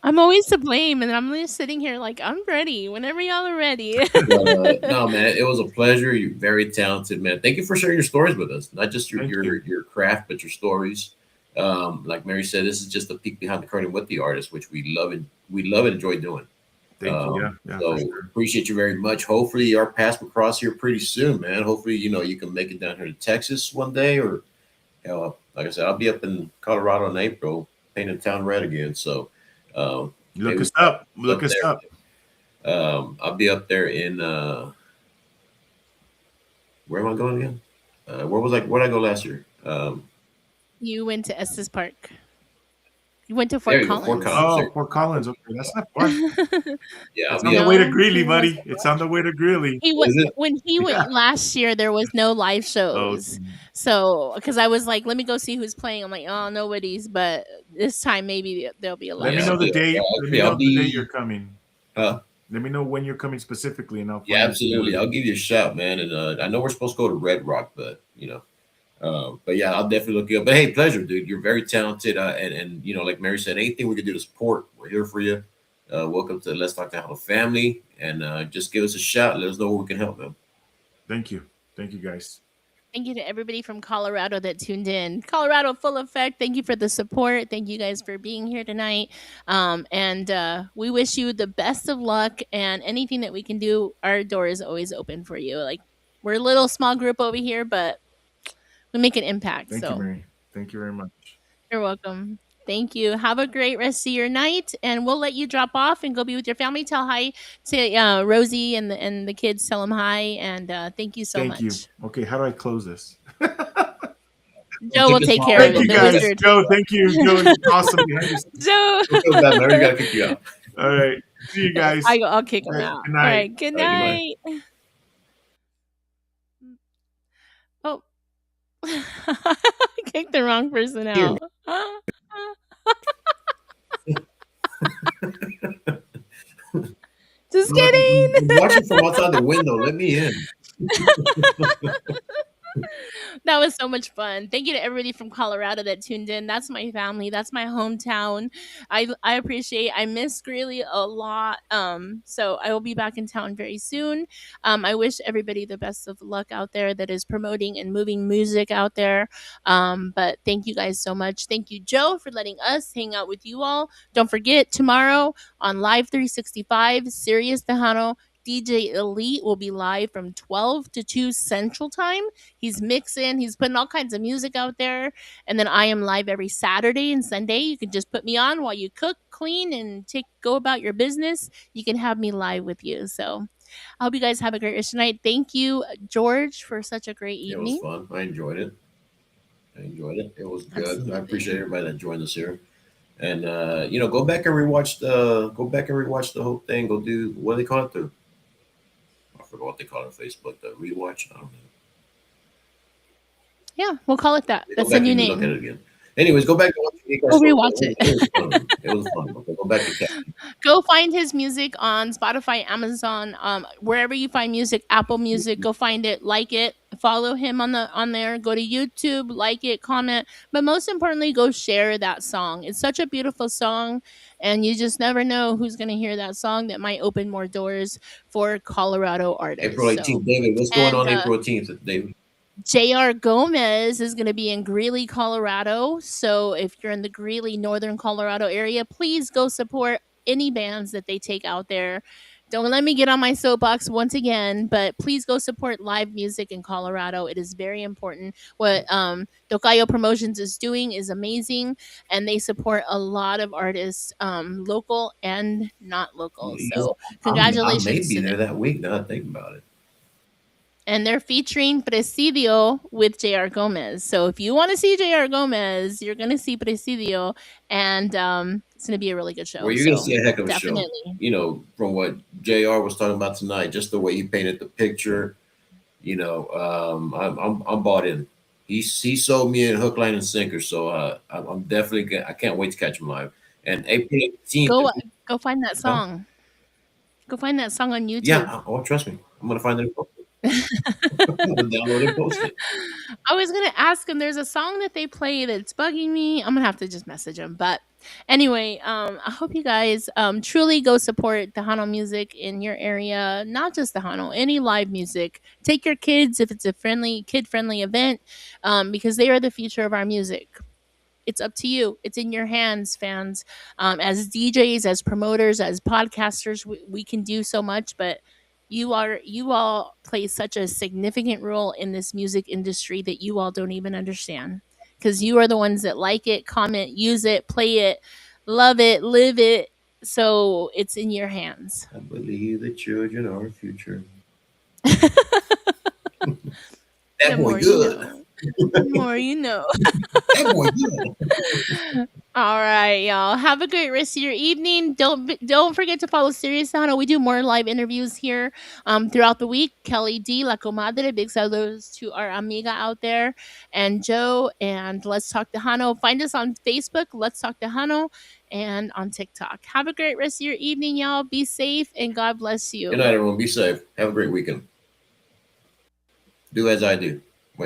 I'm always to blame, and I'm just sitting here like, I'm ready whenever y'all are ready. No, man, it was a pleasure. You're very talented, man. Thank you for sharing your stories with us. Not just Thank your you. your craft, but your stories. Like Mary said, this is just a peek behind the curtain with the artist, which we love and enjoy doing. Thank you. Yeah, So for sure. appreciate you very much. Hopefully our paths will cross here pretty soon, man. Hopefully, you can make it down here to Texas one day, or like I said, I'll be up in Colorado in April, painting town red again. So Look maybe us up. Look us there. up. I'll be up there in where am I going again? Where'd I go last year? You went to Estes Park. You went to There Fort you go, Fort Collins. Collins. Oh, Fort Collins. Okay, that's not far. Yeah, I'll It's on be the up. way to No, Greeley, he was. buddy. It's on the way to Greeley. He went Is it? when he Yeah. went last year. There was no live Oh, shows, so because I was like, let me go see who's playing. I'm like, oh, nobody's. But this time maybe there'll be a let live me Yeah, know show. the date. yeah, Let me actually, know I'll the date be. you're coming. Let me know when you're coming specifically, and I'll Yeah, find absolutely. I'll give you a shout, man. And I know we're supposed to go to Red Rock, but but yeah, I'll definitely look you up. But hey, pleasure, dude. You're very talented, and like Mary said, anything we can do to support, we're here for you. Welcome to Let's Talk to How Family, and just give us a shout. Let us know where we can help, man. Thank you. Thank you, guys. Thank you to everybody from Colorado that tuned in. Colorado Full Effect, thank you for the support. Thank you guys for being here tonight. And we wish you the best of luck, and anything that we can do, our door is always open for you. Like, we're a little small group over here, but we make an impact. Thank you, So Mary. Thank you very much. you're welcome. Thank you. Have a great rest of your night, and we'll let you drop off and go be with your family. Tell hi to Rosie and the kids. Tell them hi, and thank you so Thank much. you. Okay, how do I close this? Joe will take care Thank of you, it. The guys. wizard. Joe, thank you. Joe is awesome behind the scenes. Joe. Don't feel bad, Mary. We gotta kick you out. All right. See you guys. I'll kick him All right, out. good All night. right. Good All right, night. goodbye. Oh, I kicked the wrong person Here. out. Just kidding. I'm watching from outside the window. Let me in. That was so much fun. Thank you to everybody from Colorado that tuned in. That's my family. That's my hometown. I appreciate. I miss Greeley a lot. So I will be back in town very soon. I wish everybody the best of luck out there that is promoting and moving music out there. But thank you guys so much. Thank you, Joe, for letting us hang out with you all. Don't forget, tomorrow on Live 365, Sirius Tejano, DJ Elite will be live from 12 to 2 Central Time. He's mixing, he's putting all kinds of music out there. And then I am live every Saturday and Sunday. You can just put me on while you cook, clean, and go about your business. You can have me live with you. So I hope you guys have a great rest of the night. Thank you, George, for such a great It was evening. fun. I enjoyed it. It was good. Absolutely. I appreciate everybody that joined us here. And go back and rewatch the whole thing. Go do what do they call it? I forgot what they call it on Facebook. The rewatch. I don't know. Yeah, we'll call it that. Go That's back a new and look at name. it again. Anyways, go back and watch it got Go short, rewatch it. it was fun. It was fun. Okay, go back to cat. Go find his music on Spotify, Amazon, wherever you find music, Apple Music. Go find it, like it, follow him on there. Go to YouTube, like it, comment, but most importantly, go share that song. It's such a beautiful song, and you just never know who's going to hear that song that might open more doors for Colorado April artists. So, 18th, David. What's going and on April 18th, David? JR Gomez is going to be in Greeley, Colorado. So if you're in the Greeley, northern Colorado area, please go support any bands that they take out there. Don't let me get on my soapbox once again, but please go support live music in Colorado. It is very important. What Tocayo Promotions is doing is amazing, and they support a lot of artists, local and not local. You know, So I may congratulations be to them. there that week. Now that I think about it. And they're featuring Presidio with JR Gomez. So if you want to see JR Gomez, you're going to see Presidio, and it's going to be a really good Well, show. you're gonna So see a heck of a show. definitely You know, from what Jr. was talking about tonight, just the way he painted the picture. You know, I'm bought in. He sold me in hook, line, and sinker. So I'm definitely I can't wait to catch him live. And April 18th. go go find that Huh? song. Go find that song on Yeah. YouTube. Oh, trust me, I'm gonna find it. And post it. I'm gonna download it and post it. I was gonna ask him. There's a song that they play that's bugging me. I'm gonna have to just message him. But anyway, I hope you guys truly go support the Hano music in your area. Not just the Hano, any live music. Take your kids if it's a kid friendly event, because they are the future of our music. It's up to you. It's in your hands, fans. As DJs, as promoters, as podcasters, we can do so much, but you all play such a significant role in this music industry that you all don't even understand, because you are the ones that like it, comment, use it, play it, love it, live it. So it's in your hands. I believe the children are our future. The That boy more you good. know. The more you know. That boy good. All right, y'all. Have a great rest of your evening. Don't forget to follow Serious Sano. We do more live interviews here throughout the week. Kelly D, La Comadre, big saludos to our amiga out there, and Joe. And Let's Talk to Hano. Find us on Facebook, Let's Talk to Hano, and on TikTok. Have a great rest of your evening, y'all. Be safe and God bless Good you. night, everyone. Be safe. Have a great weekend. Do as I do.